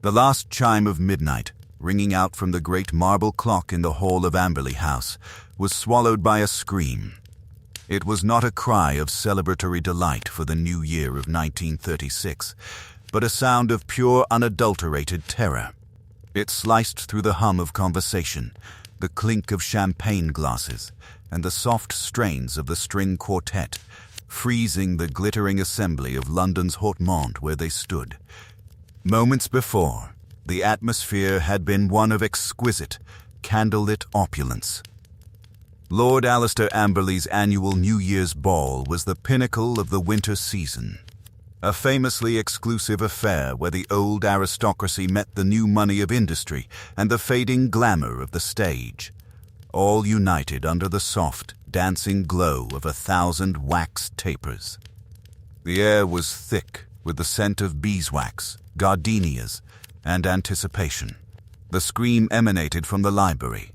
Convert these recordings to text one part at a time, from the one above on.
The last chime of midnight, ringing out from the great marble clock in the hall of Amberley House, was swallowed by a scream. It was not a cry of celebratory delight for the new year of 1936, but a sound of pure, unadulterated terror. It sliced through the hum of conversation, the clink of champagne glasses, and the soft strains of the string quartet, freezing the glittering assembly of London's haute monde where they stood. Moments before, the atmosphere had been one of exquisite, candlelit opulence. Lord Alistair Amberley's annual New Year's ball was the pinnacle of the winter season, a famously exclusive affair where the old aristocracy met the new money of industry and the fading glamour of the stage, all united under the soft, dancing glow of 1,000 wax tapers. The air was thick with the scent of beeswax, gardenias, and anticipation. The scream emanated from the library,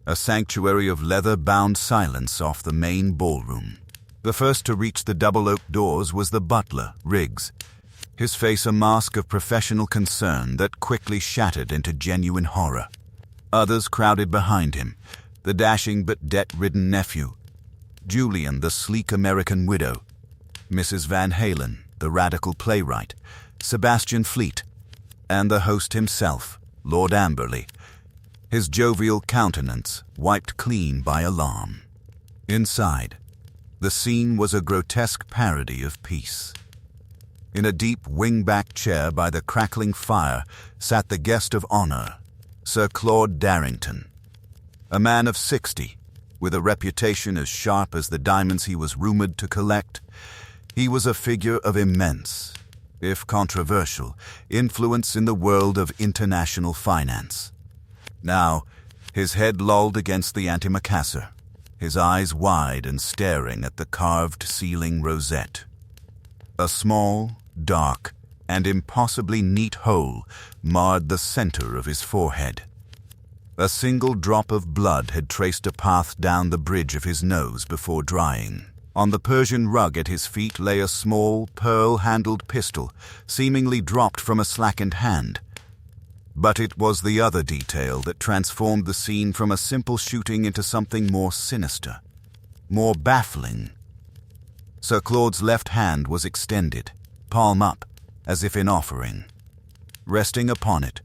a sanctuary of leather-bound silence off the main ballroom. The first to reach the double-oak doors was the butler, Riggs, his face a mask of professional concern that quickly shattered into genuine horror. Others crowded behind him, the dashing but debt-ridden nephew, Julian, the sleek American widow, Mrs. Van Halen, the radical playwright, Sebastian Fleet, and the host himself, Lord Amberley, his jovial countenance wiped clean by alarm. Inside, the scene was a grotesque parody of peace. In a deep wing-back chair by the crackling fire sat the guest of honor, Sir Claude Darrington, a man of 60, with a reputation as sharp as the diamonds he was rumored to collect. He was a figure of immense, if controversial, influence in the world of international finance. Now, his head lolled against the antimacassar, his eyes wide and staring at the carved ceiling rosette. A small, dark, and impossibly neat hole marred the center of his forehead. A single drop of blood had traced a path down the bridge of his nose before drying. On the Persian rug at his feet lay a small, pearl-handled pistol, seemingly dropped from a slackened hand. But it was the other detail that transformed the scene from a simple shooting into something more sinister, more baffling. Sir Claude's left hand was extended, palm up, as if in offering. Resting upon it,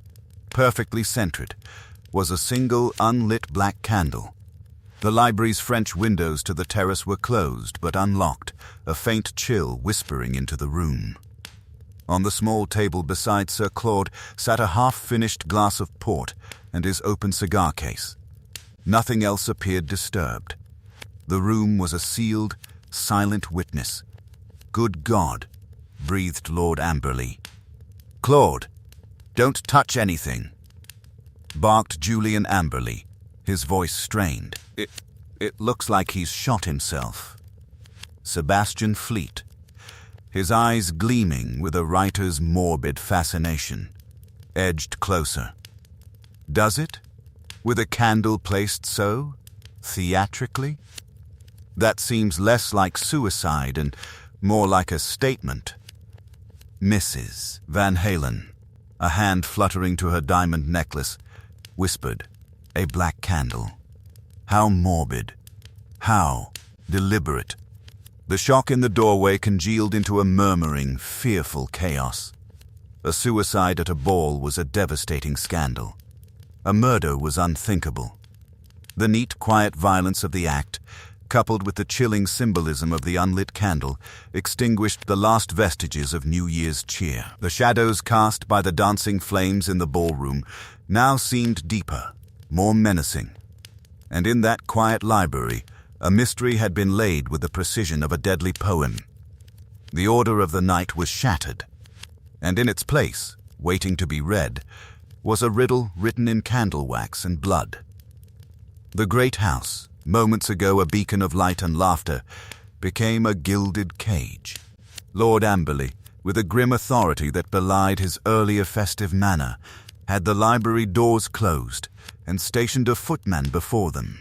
perfectly centered, was a single unlit black candle. The library's French windows to the terrace were closed but unlocked, a faint chill whispering into the room. On the small table beside Sir Claude sat a half-finished glass of port and his open cigar case. Nothing else appeared disturbed. The room was a sealed, silent witness. "Good God," breathed Lord Amberley. "Claude, don't touch anything," barked Julian Amberley, his voice strained. It looks like he's shot himself." Sebastian Fleet, his eyes gleaming with a writer's morbid fascination, edged closer. "Does it? With a candle placed so, theatrically? That seems less like suicide and more like a statement." Mrs. Van Halen, a hand fluttering to her diamond necklace, whispered, "A black candle. How morbid. How deliberate." The shock in the doorway congealed into a murmuring, fearful chaos. A suicide at a ball was a devastating scandal. A murder was unthinkable. The neat, quiet violence of the act, coupled with the chilling symbolism of the unlit candle, extinguished the last vestiges of New Year's cheer. The shadows cast by the dancing flames in the ballroom now seemed deeper, more menacing. And in that quiet library, a mystery had been laid with the precision of a deadly poem. The order of the night was shattered, and in its place, waiting to be read, was a riddle written in candle wax and blood. The great house, moments ago a beacon of light and laughter, became a gilded cage. Lord Amberley, with a grim authority that belied his earlier festive manner, had the library doors closed and stationed a footman before them.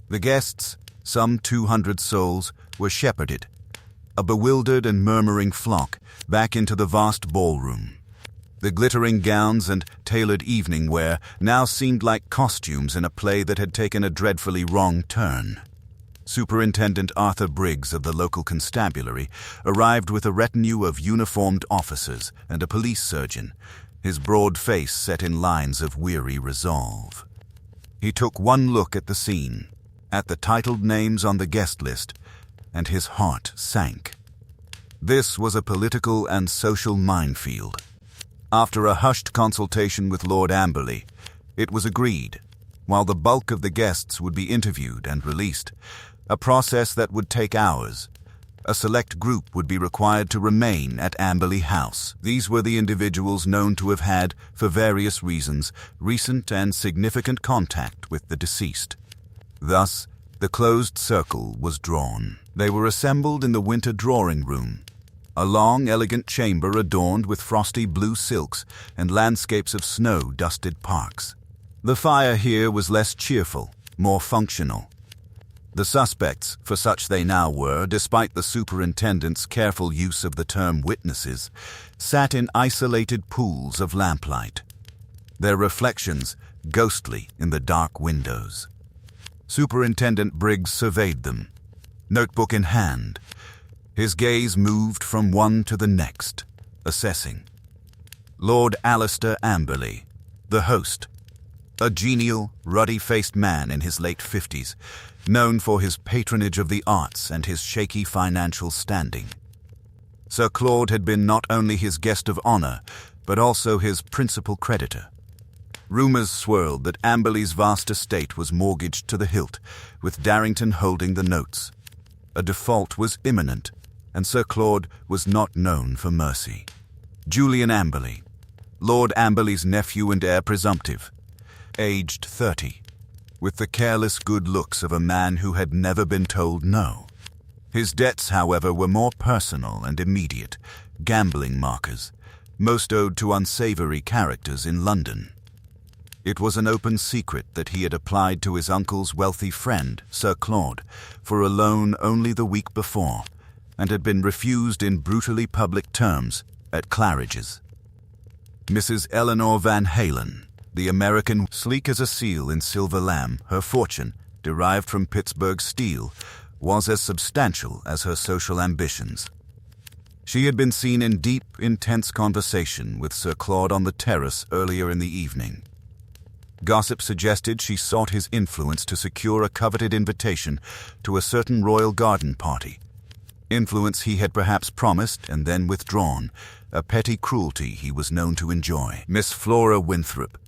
The guests, some 200 souls, were shepherded, a bewildered and murmuring flock, back into the vast ballroom. The glittering gowns and tailored evening wear now seemed like costumes in a play that had taken a dreadfully wrong turn. Superintendent Arthur Briggs of the local constabulary arrived with a retinue of uniformed officers and a police surgeon, his broad face set in lines of weary resolve. He took one look at the scene, at the titled names on the guest list, and his heart sank. This was a political and social minefield. After a hushed consultation with Lord Amberley, it was agreed, while the bulk of the guests would be interviewed and released, a process that would take hours, a select group would be required to remain at Amberley House. These were the individuals known to have had, for various reasons, recent and significant contact with the deceased. Thus, the closed circle was drawn. They were assembled in the winter drawing room, a long, elegant chamber adorned with frosty blue silks and landscapes of snow-dusted parks. The fire here was less cheerful, more functional. The suspects, for such they now were, despite the superintendent's careful use of the term witnesses, sat in isolated pools of lamplight, their reflections ghostly in the dark windows. Superintendent Briggs surveyed them, notebook in hand. His gaze moved from one to the next, assessing. Lord Alistair Amberley, the host, a genial, ruddy-faced man in his late 50s, known for his patronage of the arts and his shaky financial standing. Sir Claude had been not only his guest of honor, but also his principal creditor. Rumors swirled that Amberley's vast estate was mortgaged to the hilt, with Darrington holding the notes. A default was imminent, and Sir Claude was not known for mercy. Julian Amberley, Lord Amberley's nephew and heir presumptive, aged 30, with the careless good looks of a man who had never been told no. His debts, however, were more personal and immediate, gambling markers, most owed to unsavory characters in London. It was an open secret that he had applied to his uncle's wealthy friend, Sir Claude, for a loan only the week before, and had been refused in brutally public terms at Claridge's. Mrs. Eleanor Van Halen, the American, sleek as a seal in silver lamb, her fortune, derived from Pittsburgh steel, was as substantial as her social ambitions. She had been seen in deep, intense conversation with Sir Claude on the terrace earlier in the evening. Gossip suggested she sought his influence to secure a coveted invitation to a certain royal garden party. Influence he had perhaps promised and then withdrawn, a petty cruelty he was known to enjoy. Miss Flora Winthrop,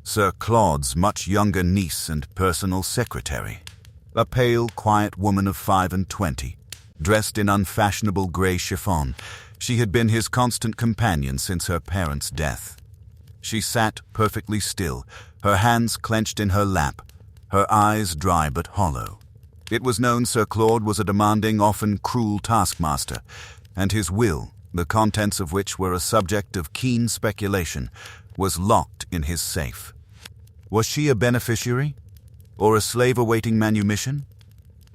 Sir Claude's much younger niece and personal secretary, a pale, quiet woman of 25, dressed in unfashionable grey chiffon, she had been his constant companion since her parents' death. She sat perfectly still, her hands clenched in her lap, her eyes dry but hollow. It was known Sir Claude was a demanding, often cruel taskmaster, and his will, the contents of which were a subject of keen speculation, was locked in his safe. Was she a beneficiary? Or a slave-awaiting manumission?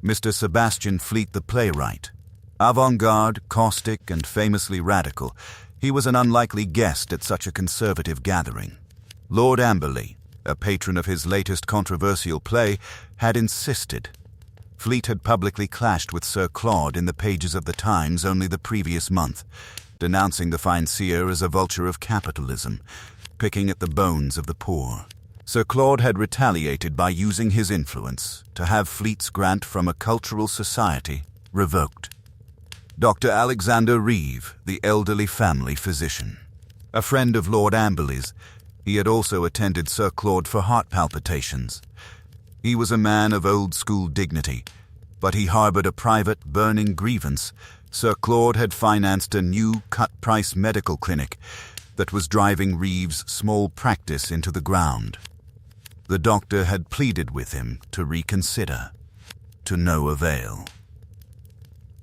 Mr. Sebastian Fleet, the playwright, avant-garde, caustic, and famously radical, he was an unlikely guest at such a conservative gathering. Lord Amberley, a patron of his latest controversial play, had insisted. Fleet had publicly clashed with Sir Claude in the pages of the Times only the previous month, denouncing the financier as a vulture of capitalism, picking at the bones of the poor. Sir Claude had retaliated by using his influence to have Fleet's grant from a cultural society revoked. Dr. Alexander Reeve, the elderly family physician, a friend of Lord Amberley's, he had also attended Sir Claude for heart palpitations. He was a man of old-school dignity, but he harbored a private, burning grievance. Sir Claude had financed a new cut-price medical clinic that was driving Reeve's small practice into the ground. The doctor had pleaded with him to reconsider, to no avail.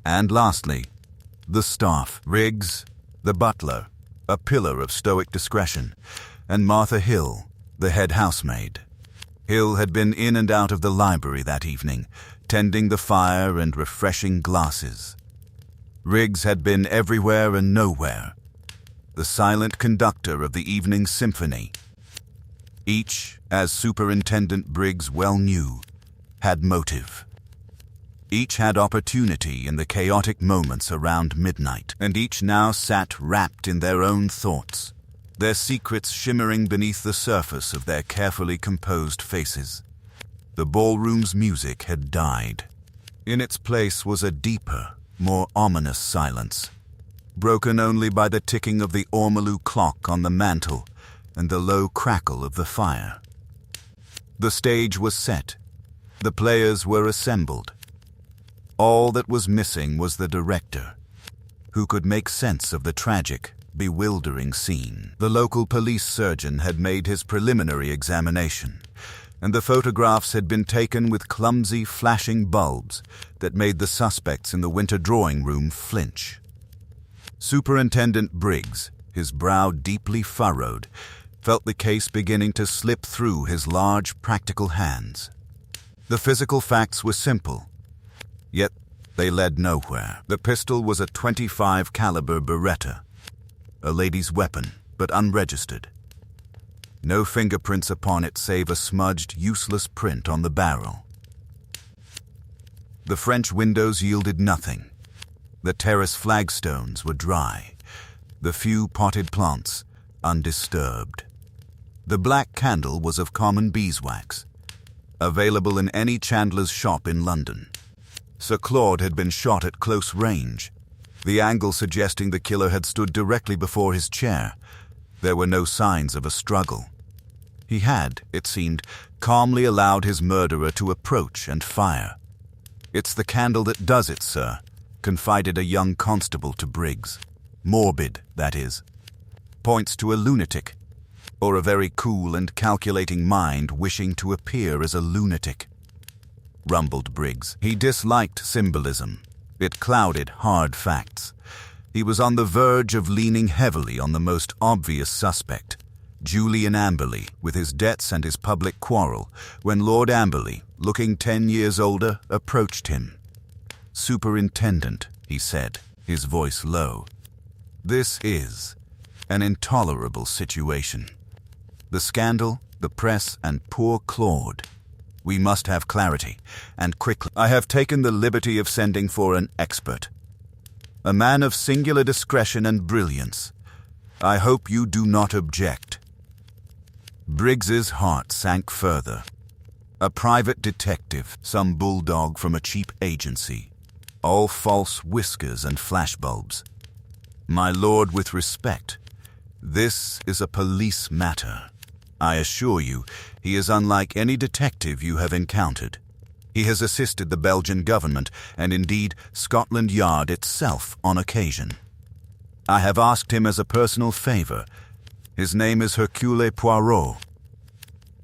And lastly, the staff, Riggs, the butler, a pillar of stoic discretion, and Martha Hill, the head housemaid. Hill had been in and out of the library that evening, tending the fire and refreshing glasses. Riggs had been everywhere and nowhere. the silent conductor of the evening symphony. Each, as Superintendent Briggs well knew, had motive. Each had opportunity in the chaotic moments around midnight, and each now sat wrapped in their own thoughts, their secrets shimmering beneath the surface of their carefully composed faces. The ballroom's music had died. In its place was a deeper, more ominous silence, broken only by the ticking of the ormolu clock on the mantel and the low crackle of the fire. The stage was set. The players were assembled. All that was missing was the director, who could make sense of the tragic, bewildering scene. The local police surgeon had made his preliminary examination, and the photographs had been taken with clumsy, flashing bulbs that made the suspects in the winter drawing room flinch. Superintendent Briggs, his brow deeply furrowed, felt the case beginning to slip through his large, practical hands. The physical facts were simple, yet they led nowhere. The pistol was a .25 caliber Beretta, a lady's weapon, but unregistered. No fingerprints upon it save a smudged, useless print on the barrel. The French windows yielded nothing. The terrace flagstones were dry, the few potted plants undisturbed. The black candle was of common beeswax, available in any chandler's shop in London. Sir Claude had been shot at close range, the angle suggesting the killer had stood directly before his chair. There were no signs of a struggle. He had, it seemed, calmly allowed his murderer to approach and fire. "It's the candle that does it, sir," confided a young constable to Briggs. "Morbid, that is. Points to a lunatic, or a very cool and calculating mind wishing to appear as a lunatic," rumbled Briggs. He disliked symbolism. It clouded hard facts. He was on the verge of leaning heavily on the most obvious suspect, Julian Amberley, with his debts and his public quarrel, when Lord Amberley, looking 10 years older, approached him. "Superintendent," he said, his voice low, "this is an intolerable situation. The scandal, the press, and poor Claude. We must have clarity, and quickly. I have taken the liberty of sending for an expert, a man of singular discretion and brilliance. I hope you do not object." Briggs's heart sank further. A private detective, some bulldog from a cheap agency, all false whiskers and flashbulbs. "My lord, with respect, this is a police matter. I assure you, he is unlike any detective you have encountered. He has assisted the Belgian government, and indeed Scotland Yard itself on occasion. I have asked him as a personal favor. His name is Hercule Poirot."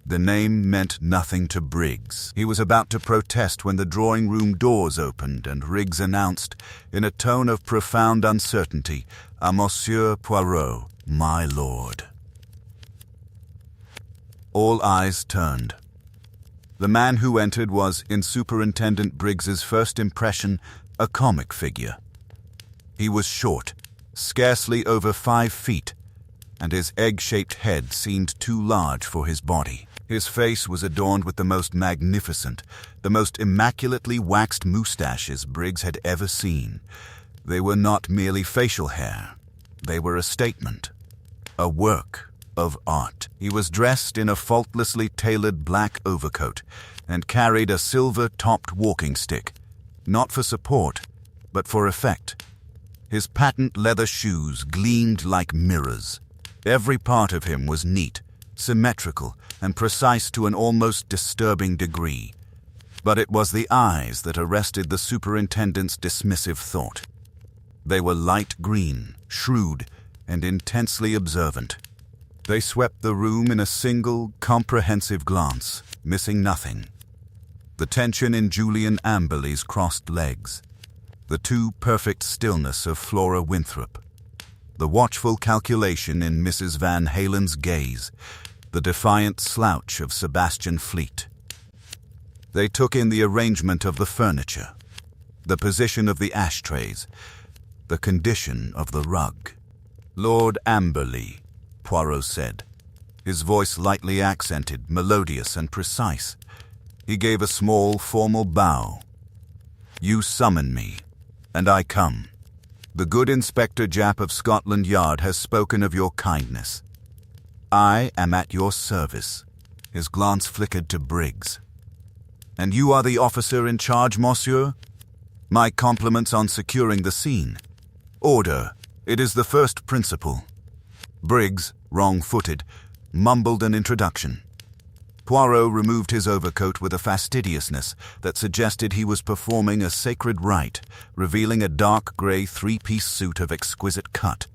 The name meant nothing to Briggs. He was about to protest when the drawing-room doors opened and Briggs announced, in a tone of profound uncertainty, "A Monsieur Poirot, my lord." All eyes turned. The man who entered was, in Superintendent Briggs's first impression, a comic figure. He was short, scarcely over 5 feet, and his egg-shaped head seemed too large for his body. His face was adorned with the most magnificent, the most immaculately waxed moustaches Briggs had ever seen. They were not merely facial hair. They were a statement, a work of art. He was dressed in a faultlessly tailored black overcoat and carried a silver-topped walking stick, not for support, but for effect. His patent leather shoes gleamed like mirrors. Every part of him was neat, symmetrical, and precise to an almost disturbing degree. But it was the eyes that arrested the superintendent's dismissive thought. They were light green, shrewd, and intensely observant. They swept the room in a single, comprehensive glance, missing nothing. The tension in Julian Amberley's crossed legs, the too perfect stillness of Flora Winthrop, the watchful calculation in Mrs. Van Halen's gaze, the defiant slouch of Sebastian Fleet. They took in the arrangement of the furniture, the position of the ashtrays, the condition of the rug. Lord Amberley, Poirot said, his voice lightly accented, melodious and precise. He gave a small, formal bow. You summon me, and I come. The good Inspector Japp of Scotland Yard has spoken of your kindness. I am at your service. His glance flickered to Briggs. And you are the officer in charge, monsieur? My compliments on securing the scene. Order. It is the first principle. Briggs, wrong-footed, mumbled an introduction. Poirot removed his overcoat with a fastidiousness that suggested he was performing a sacred rite, revealing a dark grey three-piece suit of exquisite cut.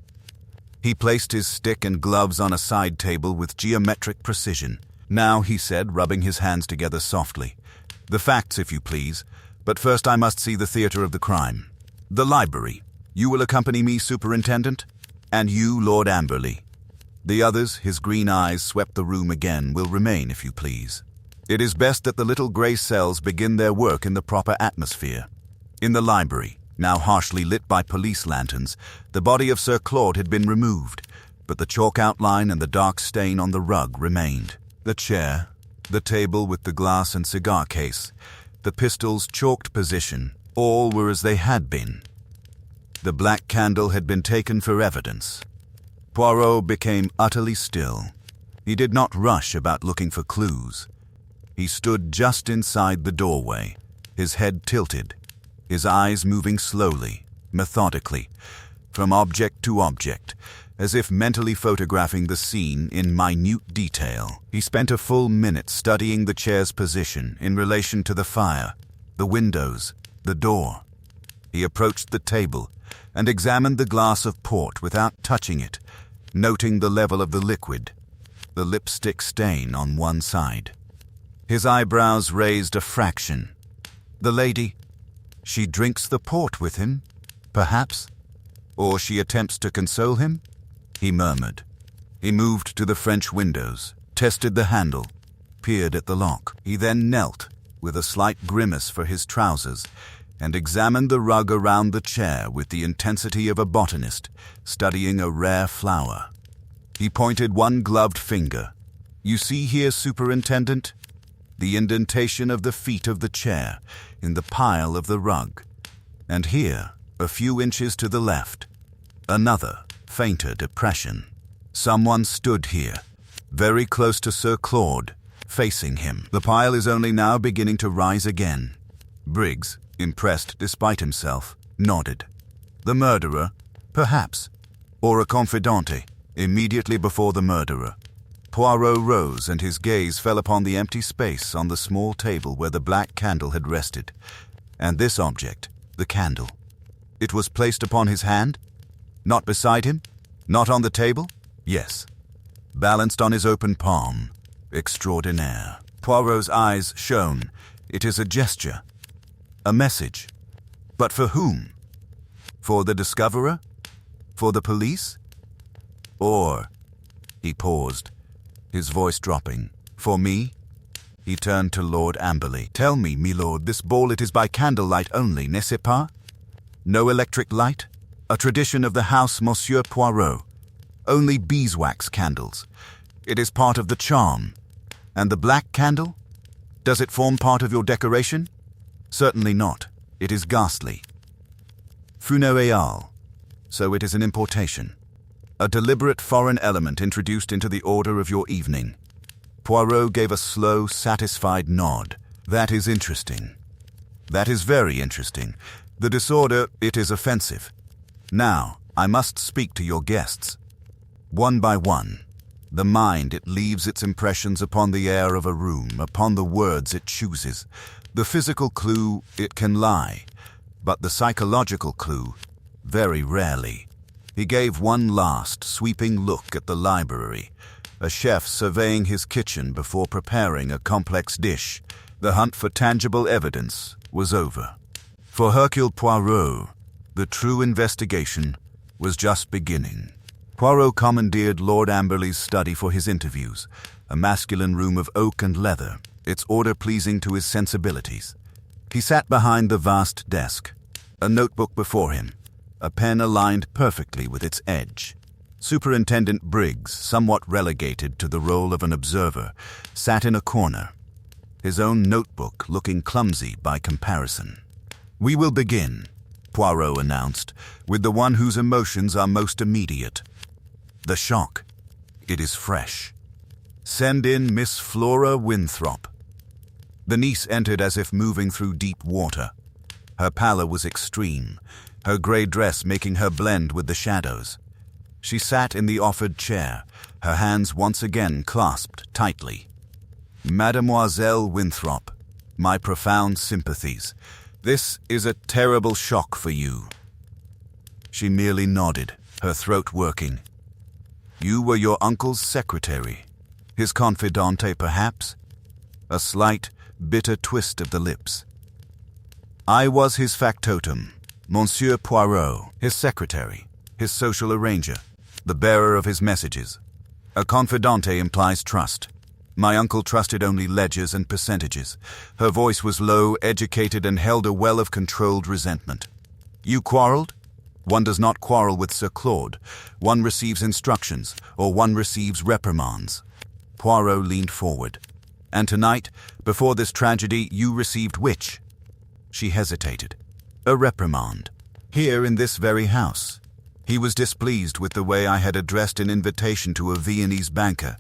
He placed his stick and gloves on a side table with geometric precision. Now, he said, rubbing his hands together softly, the facts, if you please, but first I must see the theatre of the crime. The library. You will accompany me, Superintendent? And you, Lord Amberley. The others, his green eyes swept the room again, will remain, if you please. It is best that the little grey cells begin their work in the proper atmosphere. In the library, now harshly lit by police lanterns, the body of Sir Claude had been removed, but the chalk outline and the dark stain on the rug remained. The chair, the table with the glass and cigar case, the pistol's chalked position, all were as they had been. The black candle had been taken for evidence. Poirot became utterly still. He did not rush about looking for clues. He stood just inside the doorway, his head tilted, his eyes moving slowly, methodically, from object to object, as if mentally photographing the scene in minute detail. He spent a full minute studying the chair's position in relation to the fire, the windows, the door. He approached the table and examined the glass of port without touching it, noting the level of the liquid, the lipstick stain on one side. His eyebrows raised a fraction. The lady, she drinks the port with him, perhaps, or she attempts to console him, he murmured. He moved to the French windows, tested the handle, peered at the lock. He then knelt, with a slight grimace for his trousers, and examined the rug around the chair with the intensity of a botanist studying a rare flower. He pointed one gloved finger. You see here, Superintendent, the indentation of the feet of the chair in the pile of the rug. And here, a few inches to the left, another, fainter depression. Someone stood here, very close to Sir Claude, facing him. The pile is only now beginning to rise again. Briggs, impressed despite himself, nodded. The murderer, perhaps, or a confidante, immediately before the murderer. Poirot rose and his gaze fell upon the empty space on the small table where the black candle had rested. And this object, the candle, it was placed upon his hand? Not beside him? Not on the table? Yes. Balanced on his open palm. Extraordinaire. Poirot's eyes shone. It is a gesture. A message. But for whom? For the discoverer? For the police? Or, he paused, his voice dropping, for me? He turned to Lord Amberley. Tell me, milord, this ball it is by candlelight only, n'est-ce pas? No electric light? A tradition of the house Monsieur Poirot. Only beeswax candles. It is part of the charm. And the black candle? Does it form part of your decoration? Certainly not. It is ghastly. Funéreal. So it is an importation. A deliberate foreign element introduced into the order of your evening. Poirot gave a slow, satisfied nod. That is interesting. That is very interesting. The disorder, it is offensive. Now, I must speak to your guests. One by one. The mind, it leaves its impressions upon the air of a room, upon the words it chooses. The physical clue, it can lie, but the psychological clue, very rarely. He gave one last, sweeping look at the library, a chef surveying his kitchen before preparing a complex dish. The hunt for tangible evidence was over. For Hercule Poirot, the true investigation was just beginning. Poirot commandeered Lord Amberley's study for his interviews, a masculine room of oak and leather, its order pleasing to his sensibilities. He sat behind the vast desk, a notebook before him, a pen aligned perfectly with its edge. Superintendent Briggs, somewhat relegated to the role of an observer, sat in a corner, his own notebook looking clumsy by comparison. "We will begin," Poirot announced, "with the one whose emotions are most immediate. The shock. It is fresh. Send in Miss Flora Winthrop." The niece entered as if moving through deep water. Her pallor was extreme, her grey dress making her blend with the shadows. She sat in the offered chair, her hands once again clasped tightly. "Mademoiselle Winthrop, my profound sympathies. This is a terrible shock for you." She merely nodded, her throat working. "You were your uncle's secretary, his confidante perhaps?" A slight, bitter twist of the lips. "I was his factotum, Monsieur Poirot, his secretary, his social arranger, the bearer of his messages. A confidante implies trust. My uncle trusted only ledgers and percentages." Her voice was low, educated, and held a well of controlled resentment. "You quarreled? One does not quarrel with Sir Claude. One receives instructions, or one receives reprimands." Poirot leaned forward. "And tonight, before this tragedy, you received which?" She hesitated. "A reprimand. Here in this very house. He was displeased with the way I had addressed an invitation to a Viennese banker.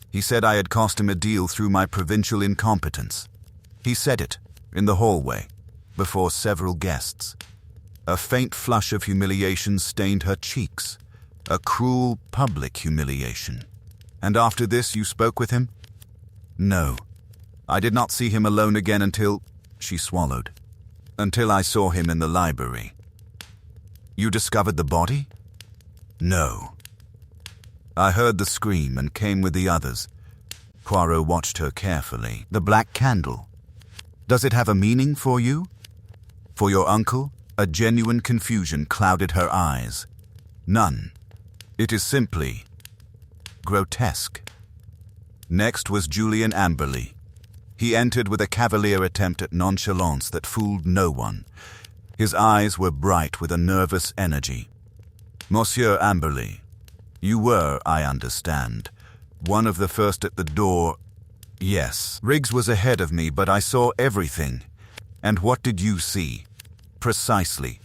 He said I had cost him a deal through my provincial incompetence. He said it, in the hallway, before several guests. A faint flush of humiliation stained her cheeks, a cruel public humiliation. "And after this you spoke with him?" "No. I did not see him alone again until—" She swallowed. "Until I saw him in the library." "You discovered the body?" "No. I heard the scream and came with the others." Poirot watched her carefully. "The black candle. Does it have a meaning for you? For your uncle?" A genuine confusion clouded her eyes. "None. It is simply grotesque." Next was Julian Amberley. He entered with a cavalier attempt at nonchalance that fooled no one. His eyes were bright with a nervous energy. "Monsieur Amberley, you were, I understand, one of the first at the door." "Yes. Riggs was ahead of me, but I saw everything." "And what did you see?" "Precisely.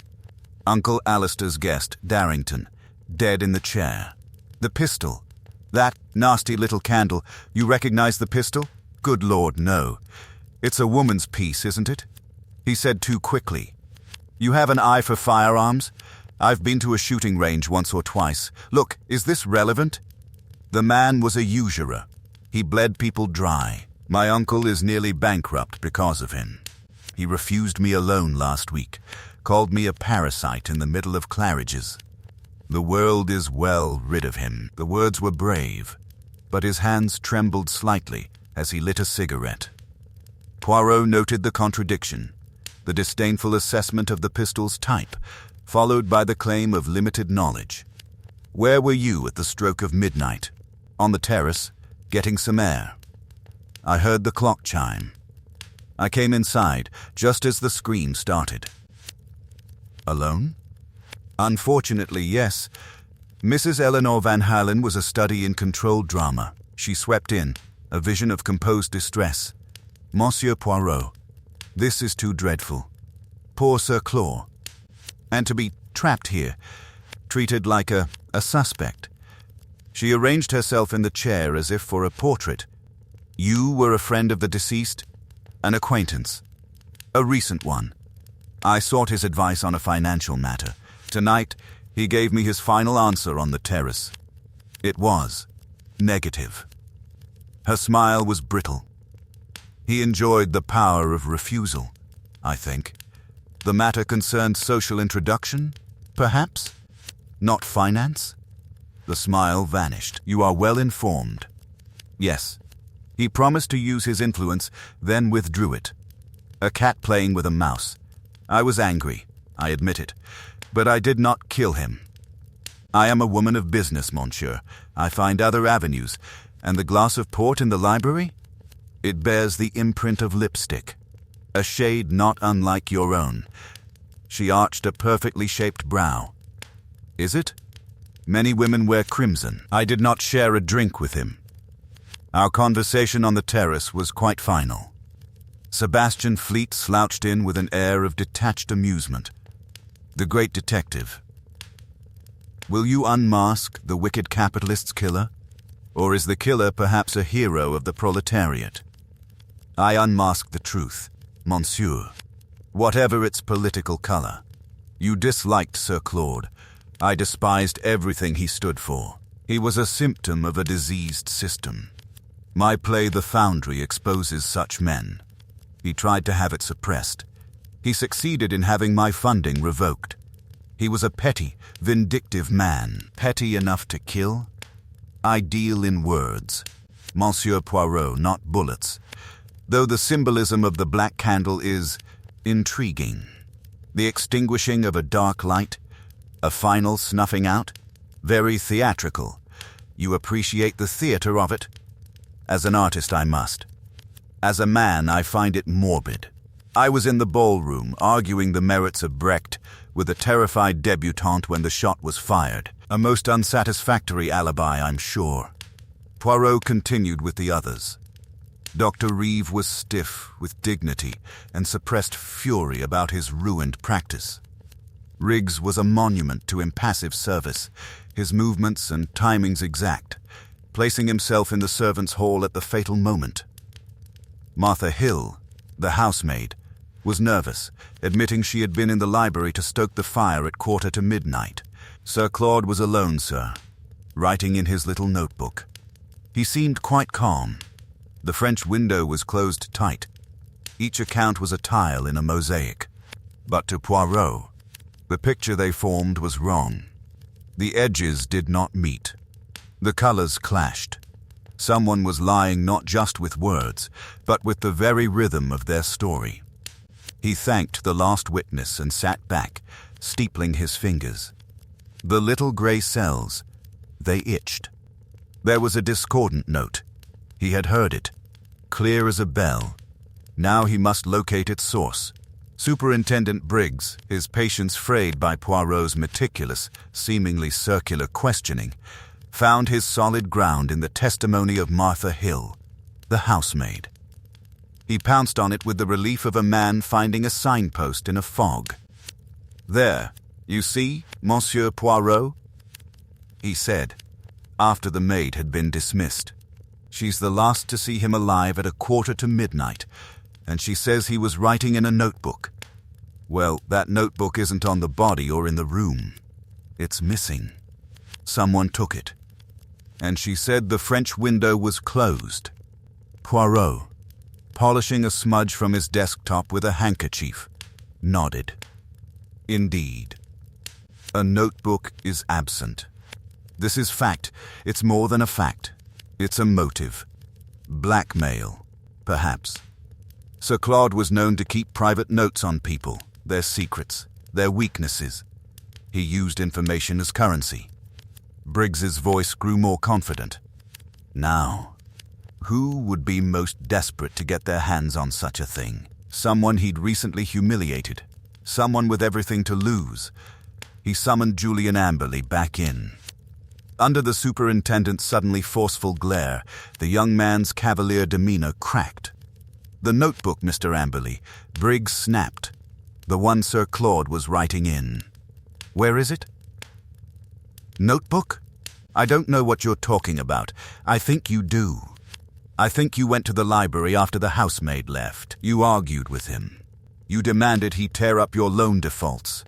Uncle Alistair's guest, Darrington, dead in the chair. The pistol. That nasty little candle. You recognize the pistol?" "Good Lord, no. It's a woman's piece, isn't it?" He said too quickly. "You have an eye for firearms? I've been to a shooting range once or twice. Look, is this relevant?" "The man was a usurer. He bled people dry. My uncle is nearly bankrupt because of him. He refused me a loan last week, called me a parasite in the middle of Claridge's. The world is well rid of him." The words were brave, but his hands trembled slightly as he lit a cigarette. Poirot noted the contradiction, the disdainful assessment of the pistol's type, followed by the claim of limited knowledge. "Where were you at the stroke of midnight?" "On the terrace, getting some air. I heard the clock chime. I came inside just as the scream started." "Alone?" "Unfortunately, yes. Mrs. Eleanor Van Halen was a study in controlled drama. She swept in, a vision of composed distress. Monsieur Poirot, this is too dreadful. Poor Sir Claude. And to be trapped here, treated like a suspect." She arranged herself in the chair as if for a portrait. "You were a friend of the deceased?" "An acquaintance. A recent one. I sought his advice on a financial matter. Tonight, he gave me his final answer on the terrace. It was negative." Her smile was brittle. "He enjoyed the power of refusal, I think. The matter concerned social introduction, perhaps? Not finance?" The smile vanished. "You are well informed." "Yes. He promised to use his influence, then withdrew it. A cat playing with a mouse. I was angry, I admit it, but I did not kill him. I am a woman of business, monsieur. I find other avenues. And the glass of port in the library? It bears the imprint of lipstick, a shade not unlike your own." She arched a perfectly shaped brow. "Is it?" Many women wear crimson. I did not share a drink with him. Our conversation on the terrace was quite final. Sebastian Fleet slouched in with an air of detached amusement. The great detective. Will you unmask the wicked capitalist's killer? Or is the killer perhaps a hero of the proletariat? I unmask the truth, monsieur. Whatever its political color. You disliked Sir Claude. I despised everything he stood for. He was a symptom of a diseased system. My play The Foundry exposes such men. He tried to have it suppressed. He succeeded in having my funding revoked. He was a petty, vindictive man. Petty enough to kill? I deal in words. Monsieur Poirot, not bullets. Though the symbolism of the black candle is intriguing. The extinguishing of a dark light, a final snuffing out, very theatrical. You appreciate the theater of it? As an artist, I must. As a man, I find it morbid. I was in the ballroom, arguing the merits of Brecht with a terrified debutante when the shot was fired. A most unsatisfactory alibi, I'm sure. Poirot continued with the others. Dr. Reeve was stiff with dignity and suppressed fury about his ruined practice. Riggs was a monument to impassive service, his movements and timings exact, placing himself in the servants' hall at the fatal moment. Martha Hill, the housemaid, was nervous, admitting she had been in the library to stoke the fire at 1:45. Sir Claude was alone, sir, writing in his little notebook. He seemed quite calm. The French window was closed tight. Each account was a tile in a mosaic. But to Poirot, the picture they formed was wrong. The edges did not meet. The colors clashed. Someone was lying not just with words, but with the very rhythm of their story. He thanked the last witness and sat back, steepling his fingers. The little gray cells, they itched. There was a discordant note. He had heard it, clear as a bell. Now he must locate its source. Superintendent Briggs, his patience frayed by Poirot's meticulous, seemingly circular questioning, found his solid ground in the testimony of Martha Hill, the housemaid. He pounced on it with the relief of a man finding a signpost in a fog. "There, you see, Monsieur Poirot?" he said, after the maid had been dismissed. "She's the last to see him alive at 1:45, and she says he was writing in a notebook. Well, that notebook isn't on the body or in the room. It's missing. Someone took it. And she said the French window was closed." Poirot, polishing a smudge from his desktop with a handkerchief, nodded. "Indeed. A notebook is absent. This is fact. It's more than a fact. It's a motive. Blackmail, perhaps. Sir Claude was known to keep private notes on people, their secrets, their weaknesses. He used information as currency." Briggs's voice grew more confident. "Now, who would be most desperate to get their hands on such a thing? Someone he'd recently humiliated. Someone with everything to lose." He summoned Julian Amberley back in. Under the superintendent's suddenly forceful glare, the young man's cavalier demeanor cracked. "The notebook, Mr. Amberley," Briggs snapped. "The one Sir Claude was writing in. Where is it?" "Notebook? I don't know what you're talking about. I think you do. I think you went to the library after the housemaid left. You argued with him. You demanded he tear up your loan defaults.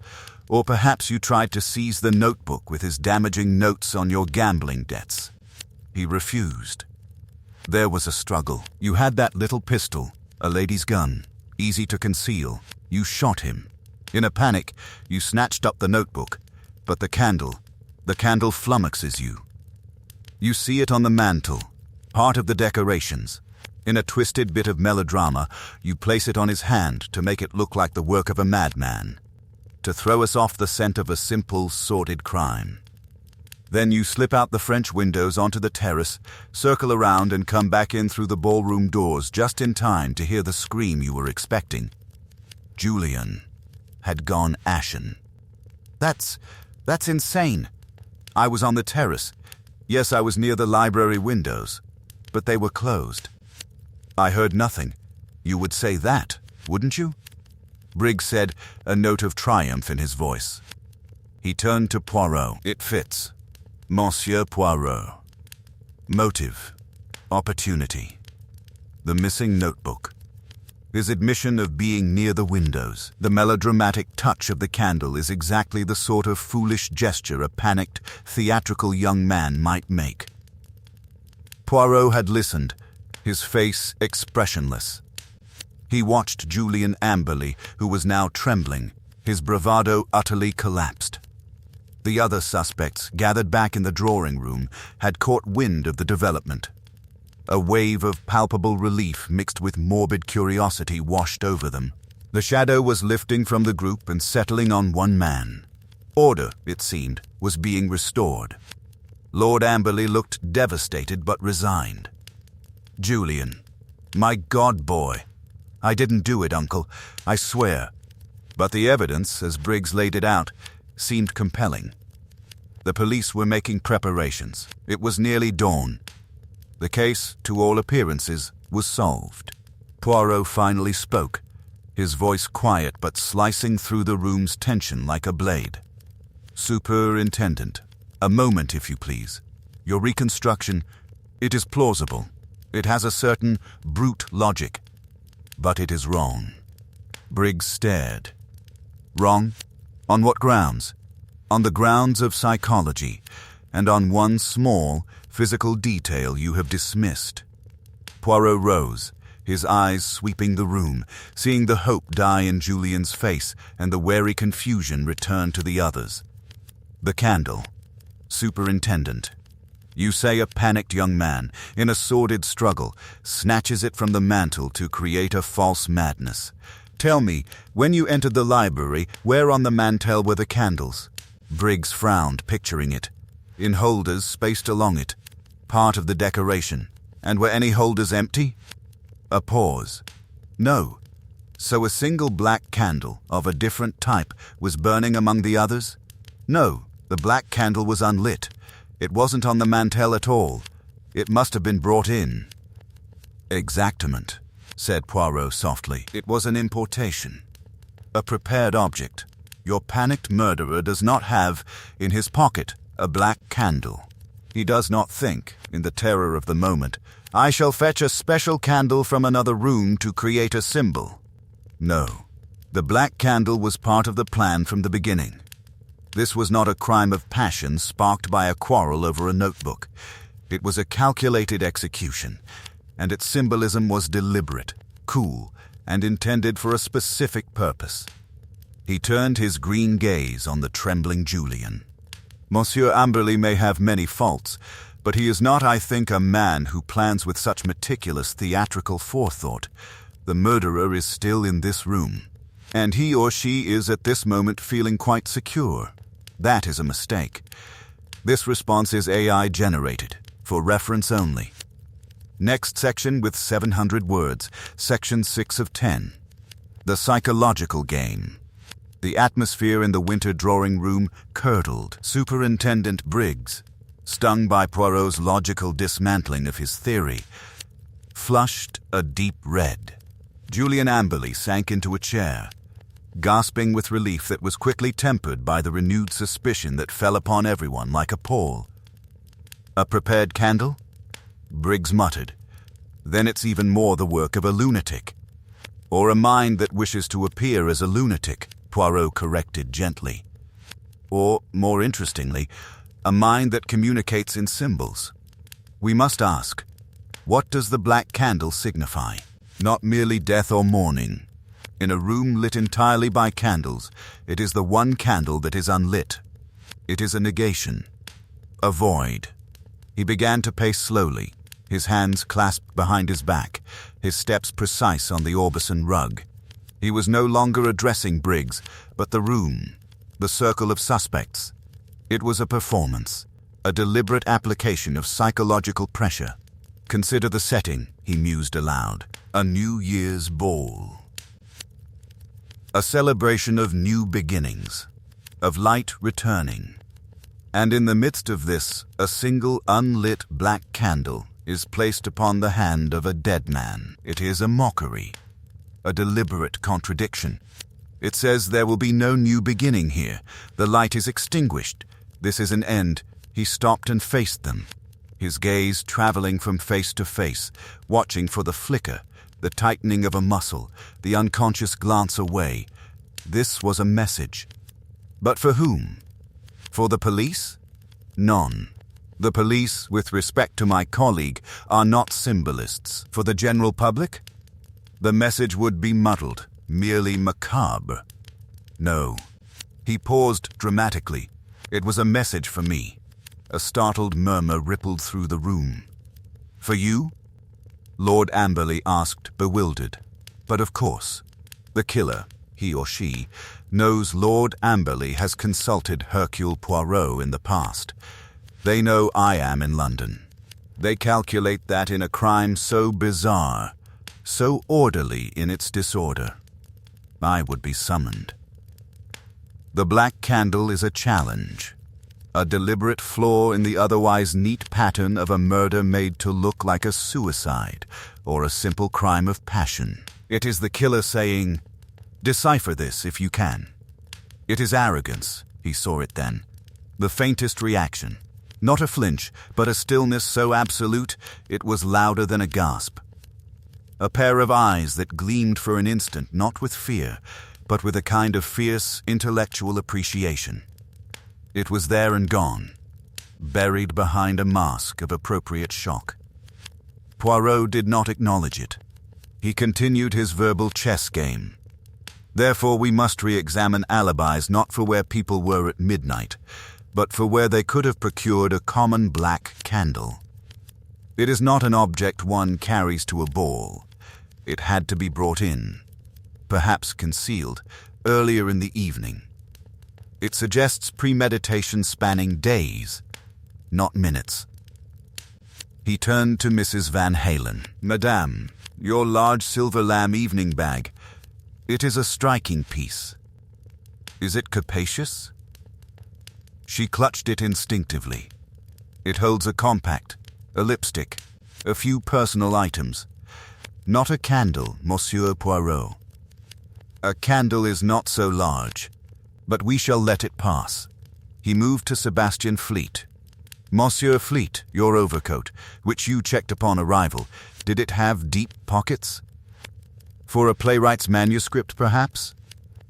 Or perhaps you tried to seize the notebook with his damaging notes on your gambling debts. He refused. There was a struggle. You had that little pistol, a lady's gun, easy to conceal. You shot him. In a panic, you snatched up the notebook, but the candle flummoxes you. You see it on the mantel, part of the decorations. In a twisted bit of melodrama, you place it on his hand to make it look like the work of a madman, to throw us off the scent of a simple, sordid crime. Then you slip out the French windows onto the terrace, circle around and come back in through the ballroom doors just in time to hear the scream you were expecting. Julian had gone ashen. That's insane. I was on the terrace. Yes, I was near the library windows, but they were closed. I heard nothing. You would say that, wouldn't you? Briggs said, a note of triumph in his voice. He turned to Poirot. It fits. Monsieur Poirot. Motive. Opportunity. The missing notebook. His admission of being near the windows. The melodramatic touch of the candle is exactly the sort of foolish gesture a panicked, theatrical young man might make. Poirot had listened, his face expressionless. He watched Julian Amberley, who was now trembling, his bravado utterly collapsed. The other suspects, gathered back in the drawing room, had caught wind of the development. A wave of palpable relief mixed with morbid curiosity washed over them. The shadow was lifting from the group and settling on one man. Order, it seemed, was being restored. Lord Amberley looked devastated but resigned. Julian. My God, boy. I didn't do it, Uncle. I swear. But the evidence, as Briggs laid it out, seemed compelling. The police were making preparations. It was nearly dawn. The case, to all appearances, was solved. Poirot finally spoke, his voice quiet but slicing through the room's tension like a blade. Superintendent, a moment, if you please. Your reconstruction, it is plausible. It has a certain brute logic. But it is wrong. Briggs stared. Wrong? On what grounds? On the grounds of psychology, and on one small, physical detail you have dismissed. Poirot rose, his eyes sweeping the room, seeing the hope die in Julian's face and the wary confusion return to the others. The candle. Superintendent. You say a panicked young man, in a sordid struggle, snatches it from the mantel to create a false madness. Tell me, when you entered the library, where on the mantel were the candles? Briggs frowned, picturing it. In holders spaced along it, part of the decoration. And were any holders empty? A pause. No. So a single black candle, of a different type, was burning among the others? No, the black candle was unlit. It wasn't on the mantel at all. It must have been brought in. Exactement, said Poirot softly. It was an importation. A prepared object. Your panicked murderer does not have, in his pocket, a black candle. He does not think, in the terror of the moment, I shall fetch a special candle from another room to create a symbol. No, the black candle was part of the plan from the beginning. This was not a crime of passion sparked by a quarrel over a notebook. It was a calculated execution, and its symbolism was deliberate, cool, and intended for a specific purpose. He turned his green gaze on the trembling Julian. Monsieur Amberley may have many faults, but he is not, I think, a man who plans with such meticulous theatrical forethought. The murderer is still in this room, and he or she is at this moment feeling quite secure. That is a mistake. This response is AI-generated, for reference only. Next section with 700 words, section 6 of 10. The psychological game. The atmosphere in the winter drawing room curdled. Superintendent Briggs, stung by Poirot's logical dismantling of his theory, flushed a deep red. Julian Amberley sank into a chair, gasping with relief that was quickly tempered by the renewed suspicion that fell upon everyone like a pall. A prepared candle? Briggs muttered. Then it's even more the work of a lunatic. Or a mind that wishes to appear as a lunatic, Poirot corrected gently. Or, more interestingly, a mind that communicates in symbols. We must ask, what does the black candle signify? Not merely death or mourning. In a room lit entirely by candles, it is the one candle that is unlit. It is a negation, a void. He began to pace slowly, his hands clasped behind his back, his steps precise on the Aubusson rug. He was no longer addressing Briggs, but the room, the circle of suspects. It was a performance, a deliberate application of psychological pressure. Consider the setting, he mused aloud. A New Year's ball. A celebration of new beginnings, of light returning. And in the midst of this, a single unlit black candle is placed upon the hand of a dead man. It is a mockery, a deliberate contradiction. It says there will be no new beginning here. The light is extinguished. This is an end. He stopped and faced them, his gaze traveling from face to face, watching for the flicker, the tightening of a muscle, the unconscious glance away. This was a message. But for whom? For the police? None. The police, with respect to my colleague, are not symbolists. For the general public? The message would be muddled, merely macabre. No. He paused dramatically. It was a message for me. A startled murmur rippled through the room. For you? Lord Amberley asked, bewildered. But of course. The killer, he or she, knows Lord Amberley has consulted Hercule Poirot in the past. They know I am in London. They calculate that in a crime so bizarre, so orderly in its disorder, I would be summoned. The black candle is a challenge, a deliberate flaw in the otherwise neat pattern of a murder made to look like a suicide or a simple crime of passion. It is the killer saying, "Decipher this if you can." It is arrogance, he saw it then. The faintest reaction. Not a flinch, but a stillness so absolute it was louder than a gasp. A pair of eyes that gleamed for an instant, not with fear, but with a kind of fierce, intellectual appreciation. It was there and gone, buried behind a mask of appropriate shock. Poirot did not acknowledge it. He continued his verbal chess game. Therefore, we must re-examine alibis not for where people were at midnight, but for where they could have procured a common black candle. It is not an object one carries to a ball. It had to be brought in, perhaps concealed, earlier in the evening. It suggests premeditation spanning days, not minutes. He turned to Mrs. Van Halen. "Madame, your large silver lamb evening bag. It is a striking piece. Is it capacious?" She clutched it instinctively. It holds a compact, a lipstick, a few personal items. Not a candle, Monsieur Poirot. A candle is not so large, but we shall let it pass. He moved to Sebastian Fleet. "Monsieur Fleet, your overcoat, which you checked upon arrival, did it have deep pockets? For a playwright's manuscript, perhaps?"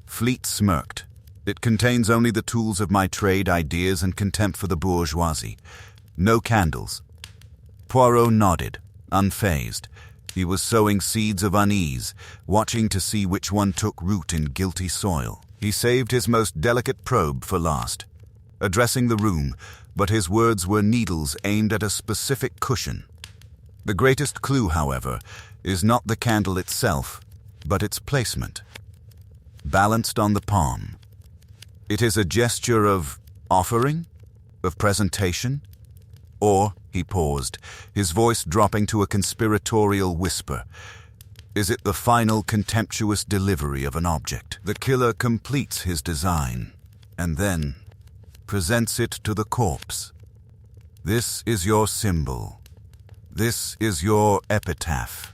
Fleet smirked. "It contains only the tools of my trade, ideas, and contempt for the bourgeoisie. No candles." Poirot nodded, unfazed. He was sowing seeds of unease, watching to see which one took root in guilty soil. He saved his most delicate probe for last, addressing the room, but his words were needles aimed at a specific cushion. The greatest clue, however, is not the candle itself, but its placement. Balanced on the palm. It is a gesture of offering, of presentation, or, he paused, his voice dropping to a conspiratorial whisper, is it the final contemptuous delivery of an object? The killer completes his design, and then presents it to the corpse. This is your symbol. This is your epitaph.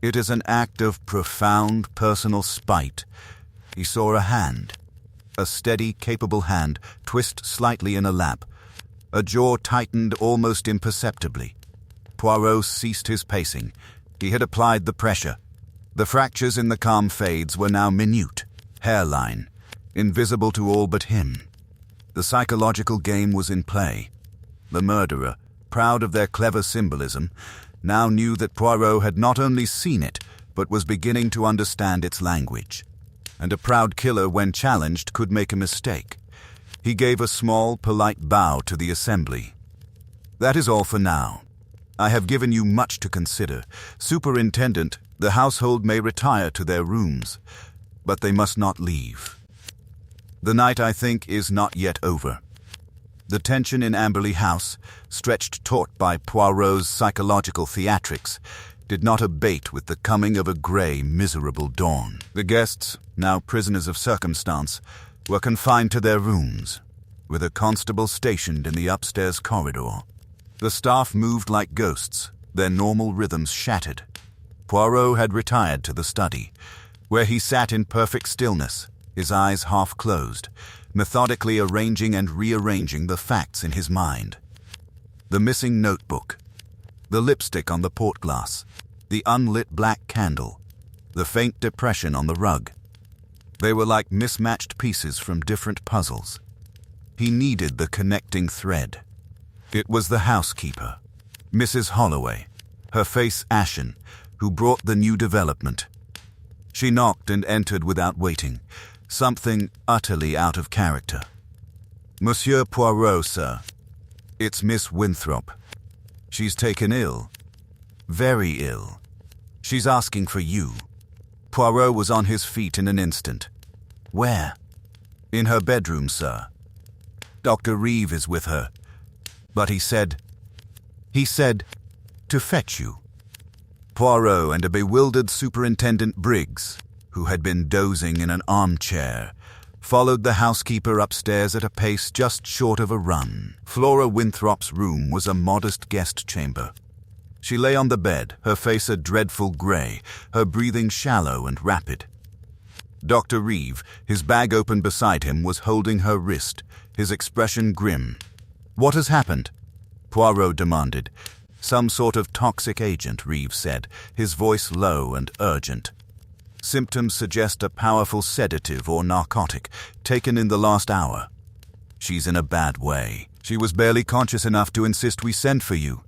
It is an act of profound personal spite. He saw a hand, a steady, capable hand, twist slightly in a lap. A jaw tightened almost imperceptibly. Poirot ceased his pacing. He had applied the pressure. The fractures in the calm fades were now minute, hairline, invisible to all but him. The psychological game was in play. The murderer, proud of their clever symbolism, now knew that Poirot had not only seen it, but was beginning to understand its language. And a proud killer, when challenged, could make a mistake. He gave a small, polite bow to the assembly. "That is all for now. I have given you much to consider. Superintendent, the household may retire to their rooms, but they must not leave. The night, I think, is not yet over." The tension in Amberley House, stretched taut by Poirot's psychological theatrics, did not abate with the coming of a grey, miserable dawn. The guests, now prisoners of circumstance, were confined to their rooms. with a constable stationed in the upstairs corridor. The staff moved like ghosts, their normal rhythms shattered. Poirot had retired to the study, where he sat in perfect stillness, his eyes half closed, methodically arranging and rearranging the facts in his mind. The missing notebook, the lipstick on the port glass, the unlit black candle, the faint depression on the rug. They were like mismatched pieces from different puzzles. He needed the connecting thread. It was the housekeeper, Mrs. Holloway, her face ashen, who brought the new development. She knocked and entered without waiting, something utterly out of character. "Monsieur Poirot, sir. It's Miss Winthrop. She's taken ill. Very ill. She's asking for you." Poirot was on his feet in an instant. "Where?" "In her bedroom, sir. Dr. Reeve is with her. But he said to fetch you." Poirot and a bewildered Superintendent Briggs, who had been dozing in an armchair, followed the housekeeper upstairs at a pace just short of a run. Flora Winthrop's room was a modest guest chamber. She lay on the bed, her face a dreadful grey, her breathing shallow and rapid. Dr. Reeve, his bag open beside him, was holding her wrist, his expression grim. "What has happened?" Poirot demanded. "Some sort of toxic agent," Reeve said, his voice low and urgent. "Symptoms suggest a powerful sedative or narcotic, taken in the last hour. She's in a bad way. She was barely conscious enough to insist we send for you."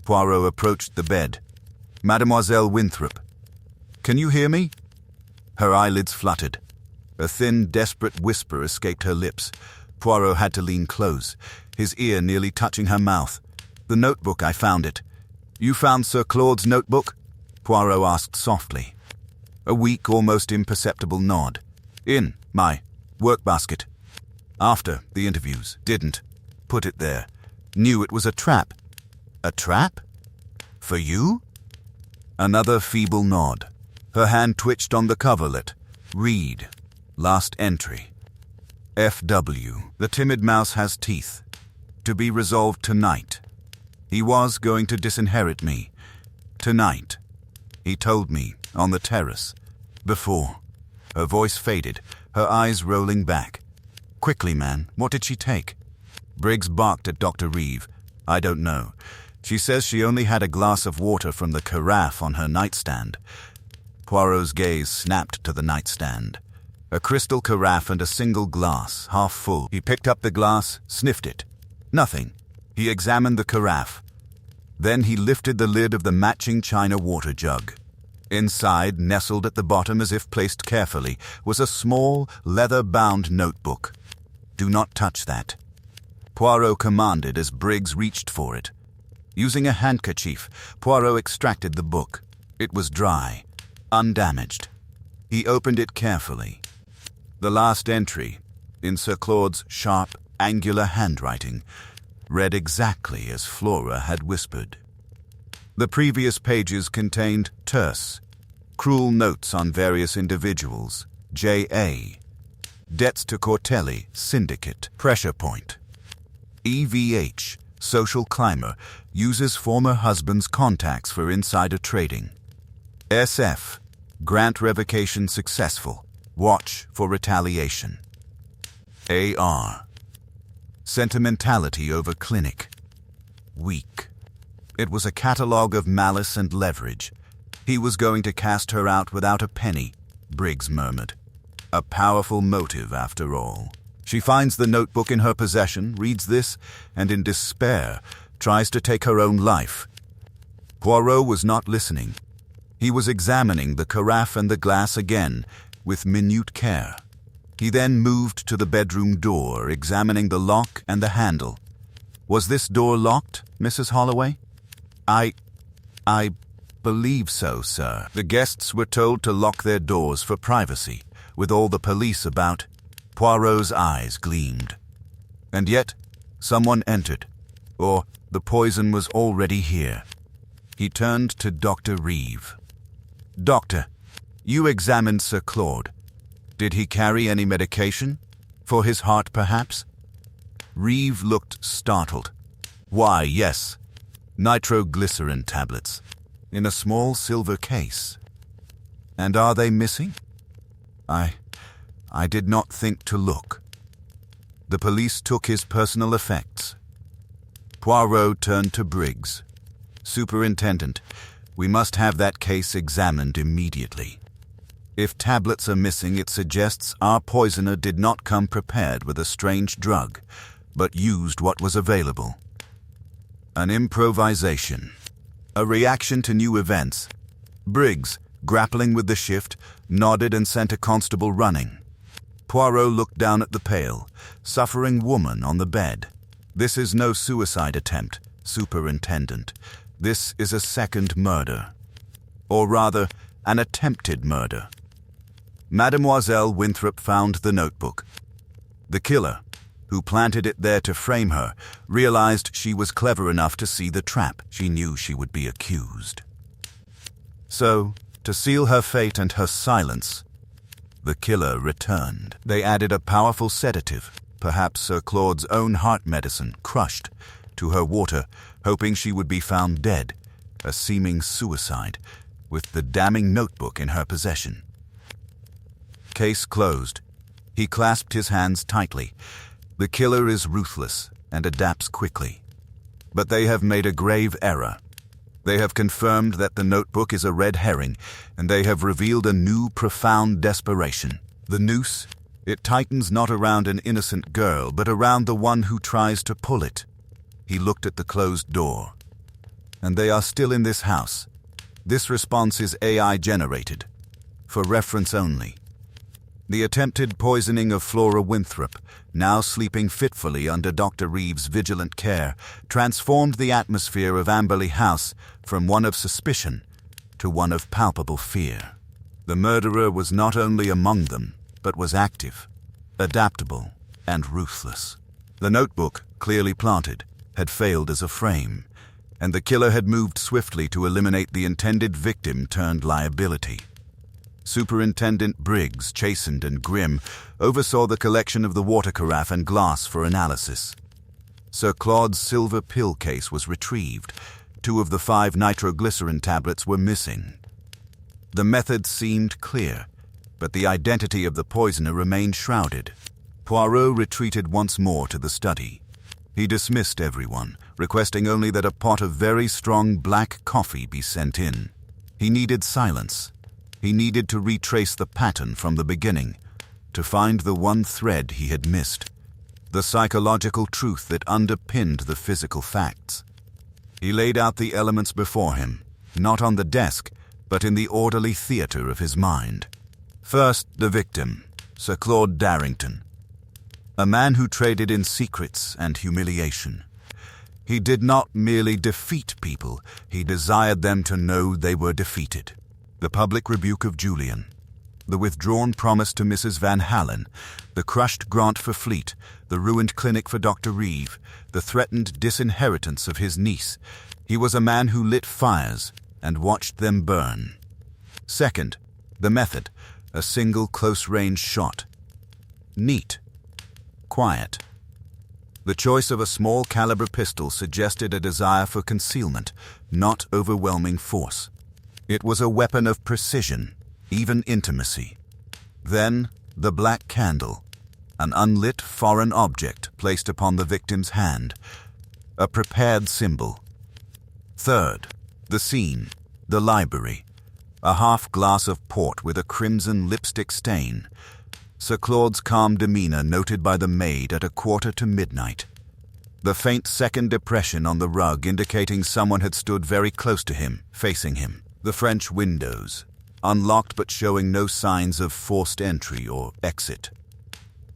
Poirot approached the bed. "Mademoiselle Winthrop. Can you hear me?" Her eyelids fluttered. A thin, desperate whisper escaped her lips. Poirot had to lean close, his ear nearly touching her mouth. "The notebook, I found it." "You found Sir Claude's notebook?" Poirot asked softly. A weak, almost imperceptible nod. "In my work basket. After the interviews. Didn't put it there. Knew it was a trap." "A trap? For you?" Another feeble nod. Her hand twitched on the coverlet. "Read. Last entry. F.W. The timid mouse has teeth. To be resolved tonight. He was going to disinherit me. Tonight. He told me, on the terrace. Before." Her voice faded, her eyes rolling back. "Quickly, man, what did she take?" Briggs barked at Dr. Reeve. "I don't know. She says she only had a glass of water from the carafe on her nightstand." Poirot's gaze snapped to the nightstand. A crystal carafe and a single glass, half full. He picked up the glass, sniffed it. Nothing. He examined the carafe. Then he lifted the lid of the matching china water jug. Inside, nestled at the bottom as if placed carefully, was a small, leather-bound notebook. "Do not touch that," Poirot commanded as Briggs reached for it. Using a handkerchief, Poirot extracted the book. It was dry, undamaged. He opened it carefully. The last entry, in Sir Claude's sharp, angular handwriting, read exactly as Flora had whispered. The previous pages contained terse, cruel notes on various individuals. J.A. Debts to Cortelli, Syndicate, Pressure Point. E.V.H., Social Climber, uses former husband's contacts for insider trading. S.F., Grant revocation successful. Watch for retaliation. A.R., Sentimentality over clinic. Weak. It was a catalogue of malice and leverage. He was going to cast her out without a penny, Briggs murmured. A powerful motive, after all. She finds the notebook in her possession, reads this, and in despair, tries to take her own life. Poirot was not listening. He was examining the carafe and the glass again, with minute care. He then moved to the bedroom door, examining the lock and the handle. "Was this door locked, Mrs. Holloway?" I believe so, sir. The guests were told to lock their doors for privacy, with all the police about. Poirot's eyes gleamed. And yet, someone entered, or the poison was already here. He turned to Dr. Reeve. "Doctor, you examined Sir Claude. Did he carry any medication? For his heart, perhaps?" Reeve looked startled. Why, yes. Nitroglycerin tablets. In a small silver case. And are they missing? I did not think to look. The police took his personal effects. Poirot turned to Briggs. Superintendent, we must have that case examined immediately. If tablets are missing, it suggests our poisoner did not come prepared with a strange drug, but used what was available. An improvisation. A reaction to new events. Briggs, grappling with the shift, nodded and sent a constable running. Poirot looked down at the pale, suffering woman on the bed. This is no suicide attempt, Superintendent. This is a second murder. Or rather, an attempted murder. Mademoiselle Winthrop found the notebook. The killer, who planted it there to frame her, realized she was clever enough to see the trap. She knew she would be accused. So, to seal her fate and her silence, the killer returned. They added a powerful sedative, perhaps Sir Claude's own heart medicine, crushed, to her water, hoping she would be found dead, a seeming suicide, with the damning notebook in her possession. Case closed. He clasped his hands tightly. The killer is ruthless and adapts quickly. But they have made a grave error. They have confirmed that the notebook is a red herring, and they have revealed a new, profound desperation. The noose, it tightens not around an innocent girl, but around the one who tries to pull it. He looked at the closed door. And they are still in this house. This response is AI-generated, for reference only. The attempted poisoning of Flora Winthrop, now sleeping fitfully under Dr. Reeve's vigilant care, transformed the atmosphere of Amberley House from one of suspicion to one of palpable fear. The murderer was not only among them, but was active, adaptable, and ruthless. The notebook, clearly planted, had failed as a frame, and the killer had moved swiftly to eliminate the intended victim turned liability. Superintendent Briggs, chastened and grim, oversaw the collection of the water carafe and glass for analysis. Sir Claude's silver pill case was retrieved. 2 of the 5 nitroglycerin tablets were missing. The method seemed clear, but the identity of the poisoner remained shrouded. Poirot retreated once more to the study. He dismissed everyone, requesting only that a pot of very strong black coffee be sent in. He needed silence. He needed to retrace the pattern from the beginning, to find the one thread he had missed, the psychological truth that underpinned the physical facts. He laid out the elements before him, not on the desk, but in the orderly theater of his mind. First, the victim, Sir Claude Darrington, a man who traded in secrets and humiliation. He did not merely defeat people, he desired them to know they were defeated. The public rebuke of Julian, the withdrawn promise to Mrs. Van Hallen, the crushed grant for Fleet, the ruined clinic for Dr. Reeve, the threatened disinheritance of his niece. He was a man who lit fires and watched them burn. Second, the method, a single close-range shot. Neat. Quiet. The choice of a small-caliber pistol suggested a desire for concealment, not overwhelming force. It was a weapon of precision, even intimacy. Then, the black candle, an unlit foreign object placed upon the victim's hand, a prepared symbol. Third, the scene, the library, a half glass of port with a crimson lipstick stain, Sir Claude's calm demeanor noted by the maid at midnight. The faint second depression on the rug indicating someone had stood very close to him, facing him. The French windows, unlocked but showing no signs of forced entry or exit.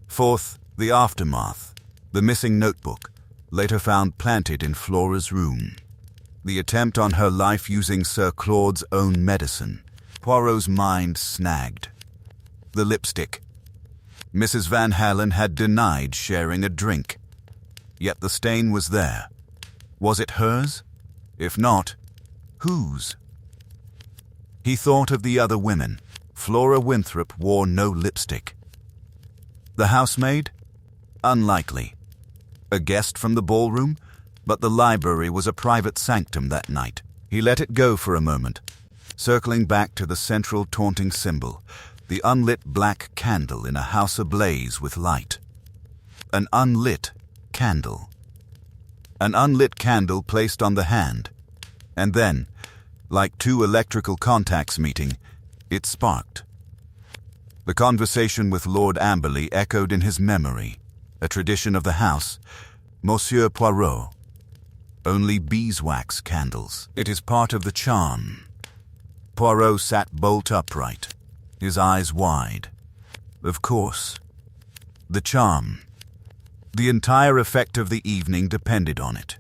Fourth, the aftermath, the missing notebook, later found planted in Flora's room. The attempt on her life using Sir Claude's own medicine. Poirot's mind snagged. The lipstick. Mrs. Van Hallen had denied sharing a drink. Yet the stain was there. Was it hers? If not, whose? He thought of the other women. Flora Winthrop wore no lipstick. The housemaid? Unlikely. A guest from the ballroom? But the library was a private sanctum that night. He let it go for a moment, circling back to the central taunting symbol, the unlit black candle in a house ablaze with light. An unlit candle. An unlit candle placed on the hand. And then, like two electrical contacts meeting, it sparked. The conversation with Lord Amberley echoed in his memory, a tradition of the house, Monsieur Poirot. Only beeswax candles. It is part of the charm. Poirot sat bolt upright, his eyes wide. Of course. The charm. The entire effect of the evening depended on it.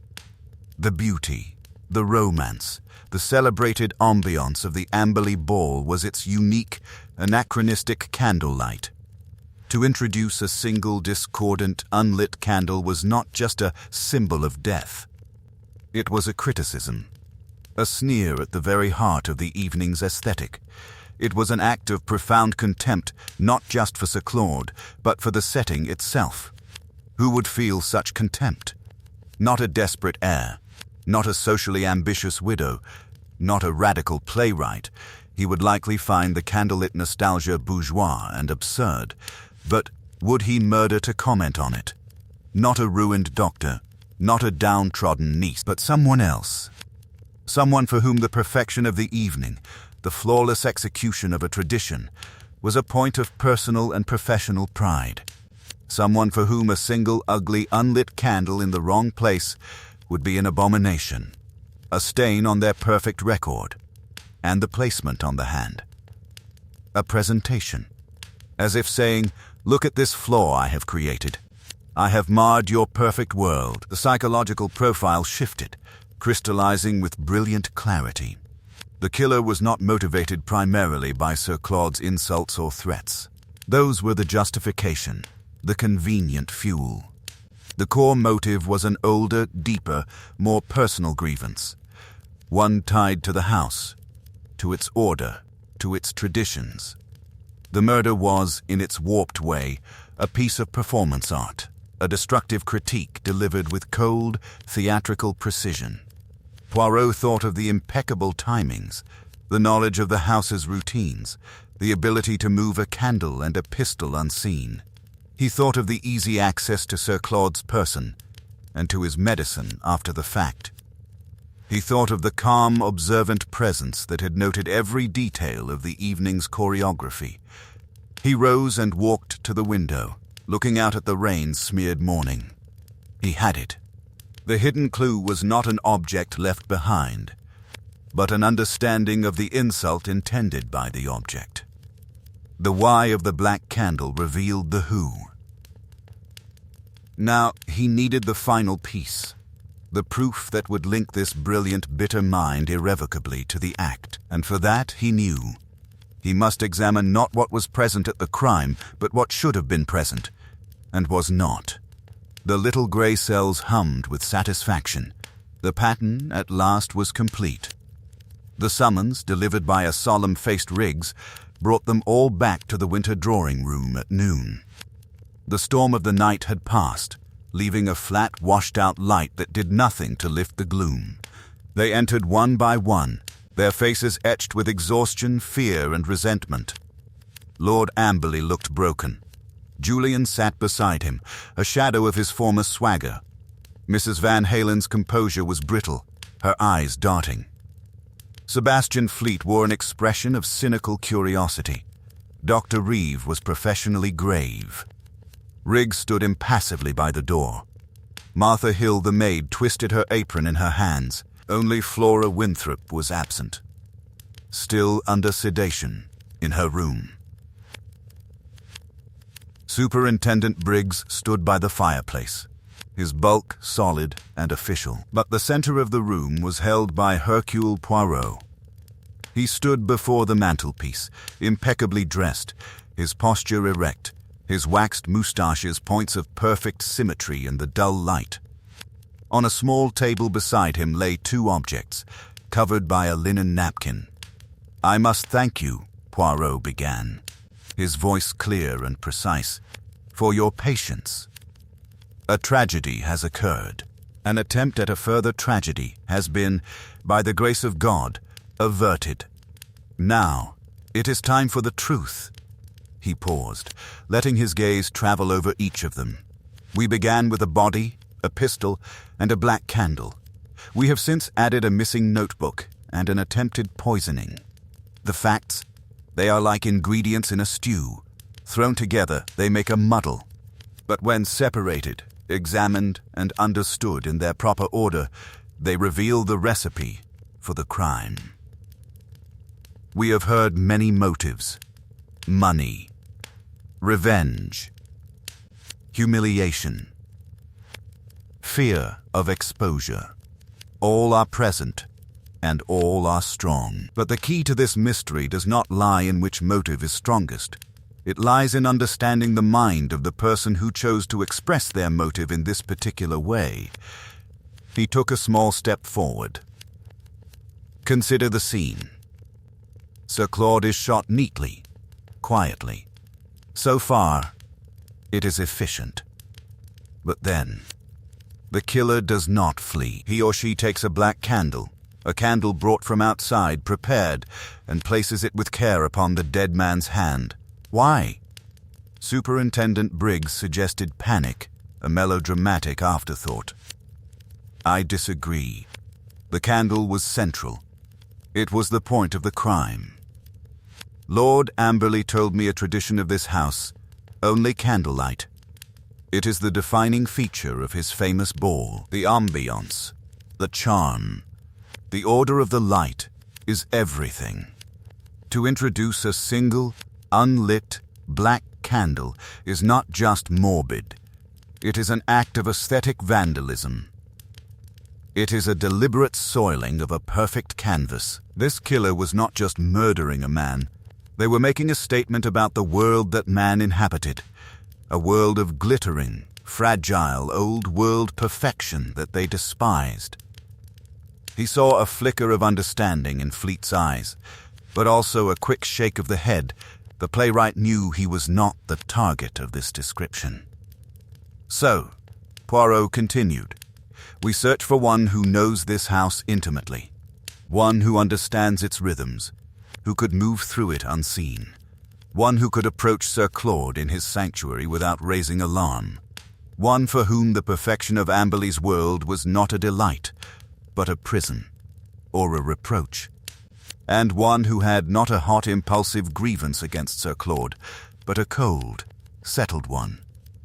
The beauty, the romance, the celebrated ambiance of the Amberley ball was its unique, anachronistic candlelight. To introduce a single discordant, unlit candle was not just a symbol of death. It was a criticism, a sneer at the very heart of the evening's aesthetic. It was an act of profound contempt, not just for Sir Claude, but for the setting itself. Who would feel such contempt? Not a desperate heir, not a socially ambitious widow, not a radical playwright. He would likely find the candlelit nostalgia bourgeois and absurd. But would he murder to comment on it? Not a ruined doctor, not a downtrodden niece, but someone else. Someone for whom the perfection of the evening, the flawless execution of a tradition, was a point of personal and professional pride. Someone for whom a single ugly unlit candle in the wrong place would be an abomination, a stain on their perfect record, and the placement on the hand. A presentation, as if saying, "Look at this flaw I have created. I have marred your perfect world." The psychological profile shifted, crystallizing with brilliant clarity. The killer was not motivated primarily by Sir Claude's insults or threats. Those were the justification, the convenient fuel. The core motive was an older, deeper, more personal grievance, one tied to the house, to its order, to its traditions. The murder was, in its warped way, a piece of performance art, a destructive critique delivered with cold, theatrical precision. Poirot thought of the impeccable timings, the knowledge of the house's routines, the ability to move a candle and a pistol unseen. He thought of the easy access to Sir Claude's person and to his medicine after the fact. He thought of the calm, observant presence that had noted every detail of the evening's choreography. He rose and walked to the window, looking out at the rain-smeared morning. He had it. The hidden clue was not an object left behind, but an understanding of the insult intended by the object. The why of the black candle revealed the who. Now he needed the final piece, the proof that would link this brilliant, bitter mind irrevocably to the act, and for that he knew. He must examine not what was present at the crime, but what should have been present, and was not. The little grey cells hummed with satisfaction. The pattern at last was complete. The summons, delivered by a solemn-faced Riggs, brought them all back to the winter drawing-room at noon. The storm of the night had passed, leaving a flat, washed-out light that did nothing to lift the gloom. They entered one by one, their faces etched with exhaustion, fear, and resentment. Lord Amberley looked broken. Julian sat beside him, a shadow of his former swagger. Mrs. Van Halen's composure was brittle, her eyes darting. Sebastian Fleet wore an expression of cynical curiosity. Dr. Reeve was professionally grave. Riggs stood impassively by the door. Martha Hill, the maid, twisted her apron in her hands. Only Flora Winthrop was absent, still under sedation, in her room. Superintendent Briggs stood by the fireplace, his bulk solid and official. But the center of the room was held by Hercule Poirot. He stood before the mantelpiece, impeccably dressed, his posture erect, his waxed moustaches points of perfect symmetry in the dull light. On a small table beside him lay two objects, covered by a linen napkin. "I must thank you," Poirot began, his voice clear and precise, "for your patience." A tragedy has occurred. An attempt at a further tragedy has been, by the grace of God, averted. Now, it is time for the truth." He paused, letting his gaze travel over each of them. "We began with a body, a pistol, and a black candle. We have since added a missing notebook and an attempted poisoning. The facts, they are like ingredients in a stew. Thrown together, they make a muddle. But when separated, examined, and understood in their proper order, they reveal the recipe for the crime. We have heard many motives: money, revenge, humiliation, fear of exposure. All are present, and all are strong. But the key to this mystery does not lie in which motive is strongest. It lies in understanding the mind of the person who chose to express their motive in this particular way." He took a small step forward. "Consider the scene. Sir Claude is shot neatly, quietly. So far, it is efficient. But then, the killer does not flee. He or she takes a black candle, a candle brought from outside, prepared, and places it with care upon the dead man's hand. Why? Superintendent Briggs suggested panic, a melodramatic afterthought. I disagree. The candle was central. It was the point of the crime. Lord Amberley told me a tradition of this house, only candlelight. It is the defining feature of his famous ball. The ambiance, the charm, the order of the light is everything. To introduce a single, unlit, black candle is not just morbid. It is an act of aesthetic vandalism. It is a deliberate soiling of a perfect canvas. This killer was not just murdering a man. They were making a statement about the world that man inhabited, a world of glittering, fragile, old-world perfection that they despised. He saw a flicker of understanding in Fleet's eyes, but also a quick shake of the head. The playwright knew he was not the target of this description. "So," Poirot continued, "we search for one who knows this house intimately, one who understands its rhythms, who could move through it unseen, one who could approach Sir Claude in his sanctuary without raising alarm, one for whom the perfection of Amberley's world was not a delight, but a prison, or a reproach, and one who had not a hot, impulsive grievance against Sir Claude, but a cold, settled one."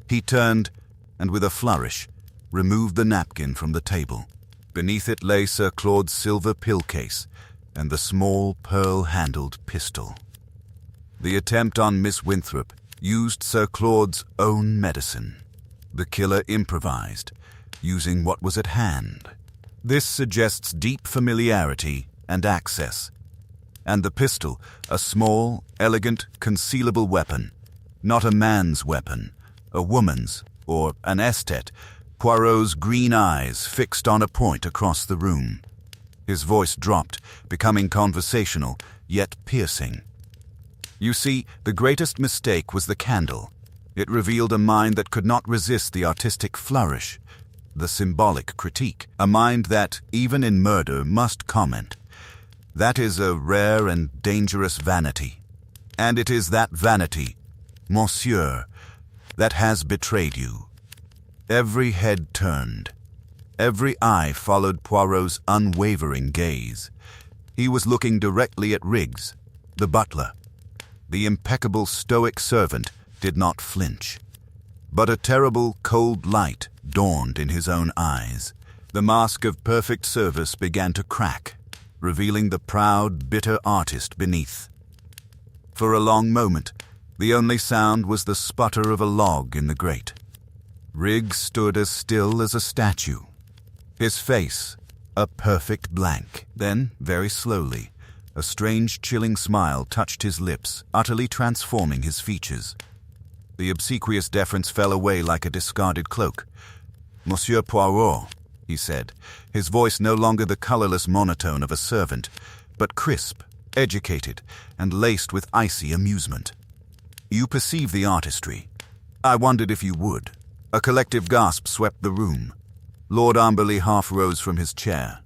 He turned, and with a flourish, removed the napkin from the table. Beneath it lay Sir Claude's silver pill-case and the small pearl-handled pistol. The attempt on Miss Winthrop used Sir Claude's own medicine. The killer improvised, using what was at hand. This suggests deep familiarity and access. And the pistol, a small, elegant, concealable weapon, not a man's weapon, a woman's, or an esthete. Poirot's green eyes fixed on a point across the room. His voice dropped, becoming conversational, yet piercing. "You see, the greatest mistake was the candle. It revealed a mind that could not resist the artistic flourish, the symbolic critique, a mind that, even in murder, must comment. That is a rare and dangerous vanity. And it is that vanity, monsieur, that has betrayed you." Every head turned. Every eye followed Poirot's unwavering gaze. He was looking directly at Riggs, the butler. The impeccable stoic servant did not flinch. But a terrible, cold light dawned in his own eyes. The mask of perfect service began to crack, revealing the proud, bitter artist beneath. For a long moment, the only sound was the sputter of a log in the grate. Riggs stood as still as a statue, his face a perfect blank. Then, very slowly, a strange, chilling smile touched his lips, utterly transforming his features. The obsequious deference fell away like a discarded cloak. "Monsieur Poirot," he said, his voice no longer the colorless monotone of a servant, but crisp, educated, and laced with icy amusement. "You perceive the artistry. I wondered if you would. A collective gasp swept the room. Lord Amberley half rose from his chair.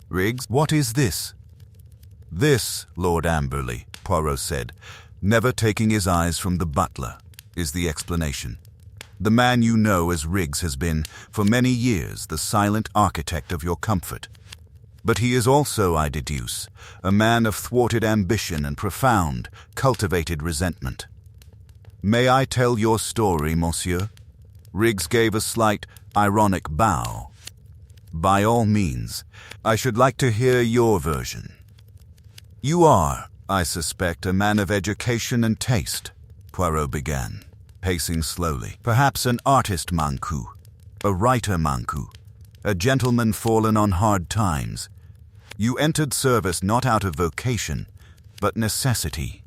"Riggs, what is this?" "This, Lord Amberley," Poirot said, never taking his eyes from the butler, "is the explanation. The man you know as Riggs has been, for many years, the silent architect of your comfort. But he is also, I deduce, a man of thwarted ambition and profound, cultivated resentment. May I tell your story, monsieur?" Riggs gave a slight, ironic bow. "By all means. I should like to hear your version." "You are, I suspect, a man of education and taste," Poirot began, pacing slowly. "Perhaps an artist manku, a writer manku, a gentleman fallen on hard times. You entered service not out of vocation, but necessity.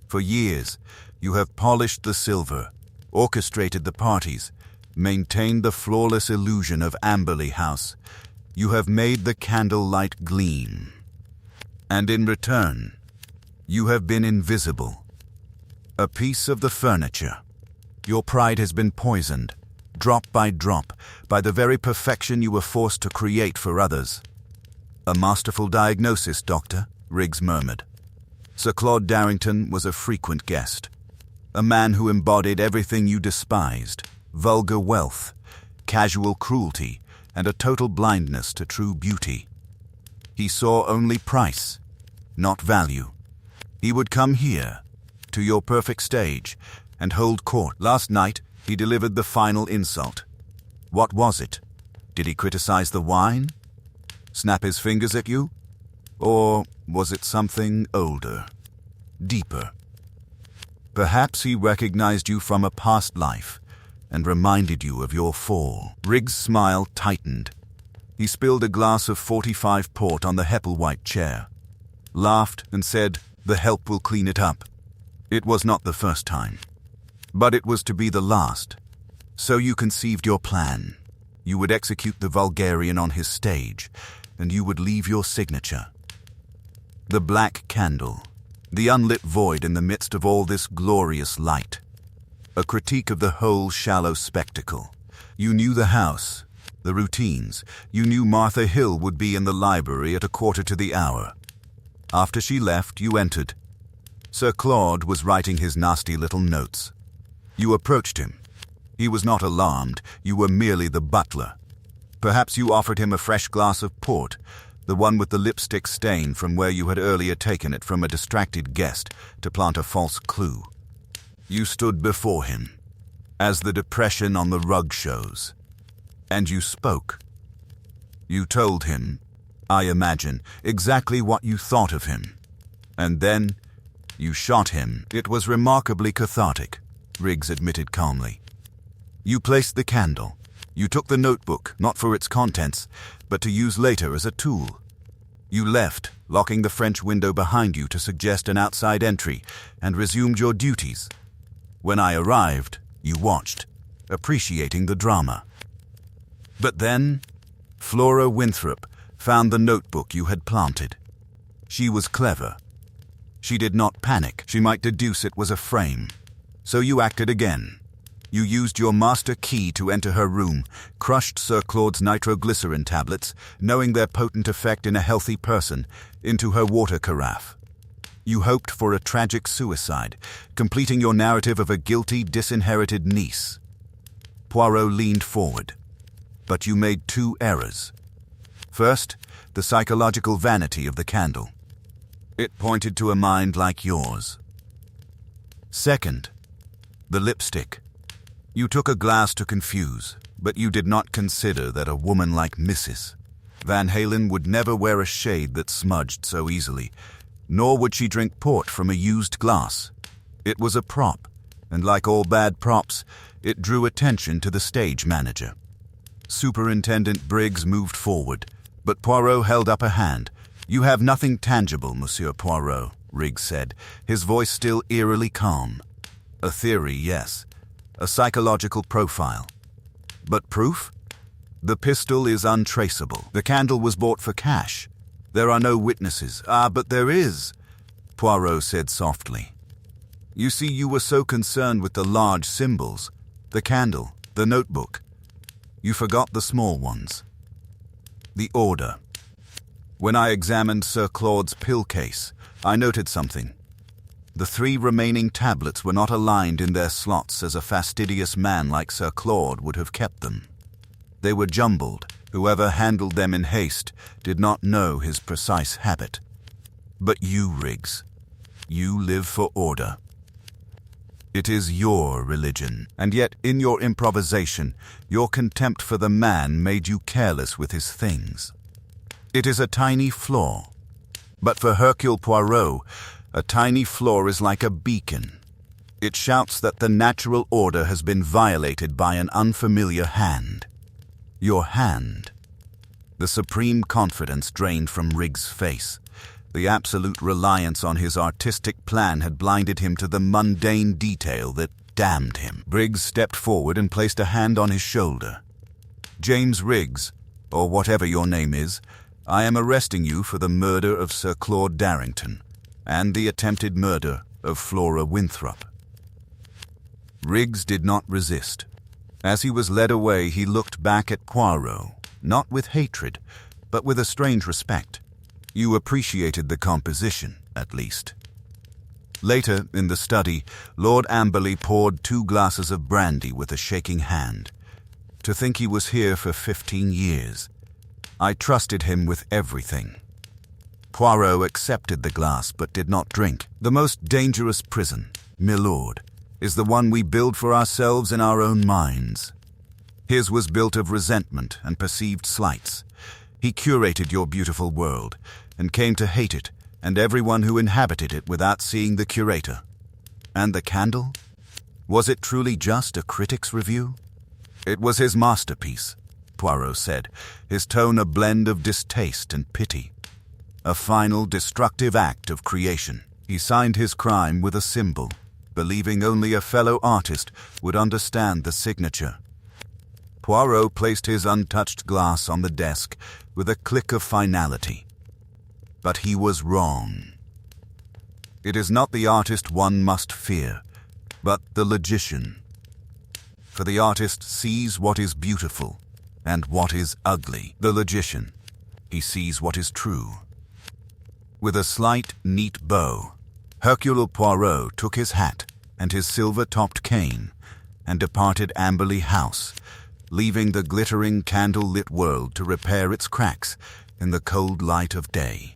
For years, you have polished the silver, orchestrated the parties, maintained the flawless illusion of Amberley House. You have made the candlelight gleam. And in return, you have been invisible. A piece of the furniture. Your pride has been poisoned, drop by drop, by the very perfection you were forced to create for others." "A masterful diagnosis, Doctor," Riggs murmured. Sir Claude Darrington was a frequent guest. A man who embodied everything you despised: vulgar wealth, casual cruelty, and a total blindness to true beauty. He saw only price, not value. He would come here, to your perfect stage, and hold court. Last night, he delivered the final insult. What was it? Did he criticize the wine? Snap his fingers at you? Or was it something older, deeper? Perhaps he recognized you from a past life and reminded you of your fall." Riggs' smile tightened. He spilled a glass of 45 port on the Hepplewhite chair, laughed and said, "The help will clean it up." It was not the first time, but it was to be the last. So you conceived your plan. You would execute the vulgarian on his stage, and you would leave your signature. The black candle, the unlit void in the midst of all this glorious light. A critique of the whole shallow spectacle. You knew the house, the routines. You knew Martha Hill would be in the library at 1:15. After she left, you entered. Sir Claude was writing his nasty little notes. You approached him. He was not alarmed. You were merely the butler. Perhaps you offered him a fresh glass of port, the one with the lipstick stain from where you had earlier taken it from a distracted guest to plant a false clue. You stood before him, as the depression on the rug shows, and you spoke. You told him, I imagine, exactly what you thought of him. And then you shot him. It was remarkably cathartic, Riggs admitted calmly. You placed the candle. You took the notebook, not for its contents, but to use later as a tool. You left, locking the French window behind you to suggest an outside entry, and resumed your duties. When I arrived, you watched, appreciating the drama. But then, Flora Winthrop found the notebook you had planted. She was clever. She did not panic. She might deduce it was a frame. So you acted again. You used your master key to enter her room, crushed Sir Claude's nitroglycerin tablets, knowing their potent effect in a healthy person, into her water carafe. You hoped for a tragic suicide, completing your narrative of a guilty, disinherited niece. Poirot leaned forward. But you made two errors. First, the psychological vanity of the candle. It pointed to a mind like yours. Second, the lipstick. You took a glass to confuse, but you did not consider that a woman like Mrs. Van Halen would never wear a shade that smudged so easily, nor would she drink port from a used glass. It was a prop, and like all bad props, it drew attention to the stage manager. Superintendent Briggs moved forward, but Poirot held up a hand. You have nothing tangible, Monsieur Poirot, Riggs said, his voice still eerily calm. A theory, yes. A psychological profile. But proof? The pistol is untraceable. The candle was bought for cash. There are no witnesses. But there is, Poirot said softly. You see, you were so concerned with the large symbols, the candle, The notebook. You forgot the small ones. The order. When I examined Sir Claude's pill case, I noted something. The 3 remaining tablets were not aligned in their slots as a fastidious man like Sir Claude would have kept them. They were jumbled. Whoever handled them in haste did not know his precise habit. But you, Riggs, you live for order. It is your religion, and yet in your improvisation, your contempt for the man made you careless with his things. It is a tiny flaw, but for Hercule Poirot, a tiny flaw is like a beacon. It shouts that the natural order has been violated by an unfamiliar hand. Your hand. The supreme confidence drained from Riggs' face. The absolute reliance on his artistic plan had blinded him to the mundane detail that damned him. Riggs stepped forward and placed a hand on his shoulder. James Riggs, or whatever your name is, I am arresting you for the murder of Sir Claude Darrington and the attempted murder of Flora Winthrop. Riggs did not resist. As he was led away, he looked back at Poirot, not with hatred, but with a strange respect. You appreciated the composition, at least. Later, in the study, Lord Amberley poured 2 glasses of brandy with a shaking hand. To think he was here for 15 years. I trusted him with everything. Poirot accepted the glass but did not drink. The most dangerous prison, milord, is the one we build for ourselves in our own minds. His was built of resentment and perceived slights. He curated your beautiful world and came to hate it and everyone who inhabited it without seeing the curator. And the candle? Was it truly just a critic's review? It was his masterpiece, Poirot said, his tone a blend of distaste and pity. A final destructive act of creation. He signed his crime with a symbol, believing only a fellow artist would understand the signature. Poirot placed his untouched glass on the desk with a click of finality. But he was wrong. It is not the artist one must fear, but the logician. For the artist sees what is beautiful and what is ugly. The logician, he sees what is true. With a slight, neat bow, Hercule Poirot took his hat and his silver-topped cane and departed Amberley House, leaving the glittering candle-lit world to repair its cracks in the cold light of day.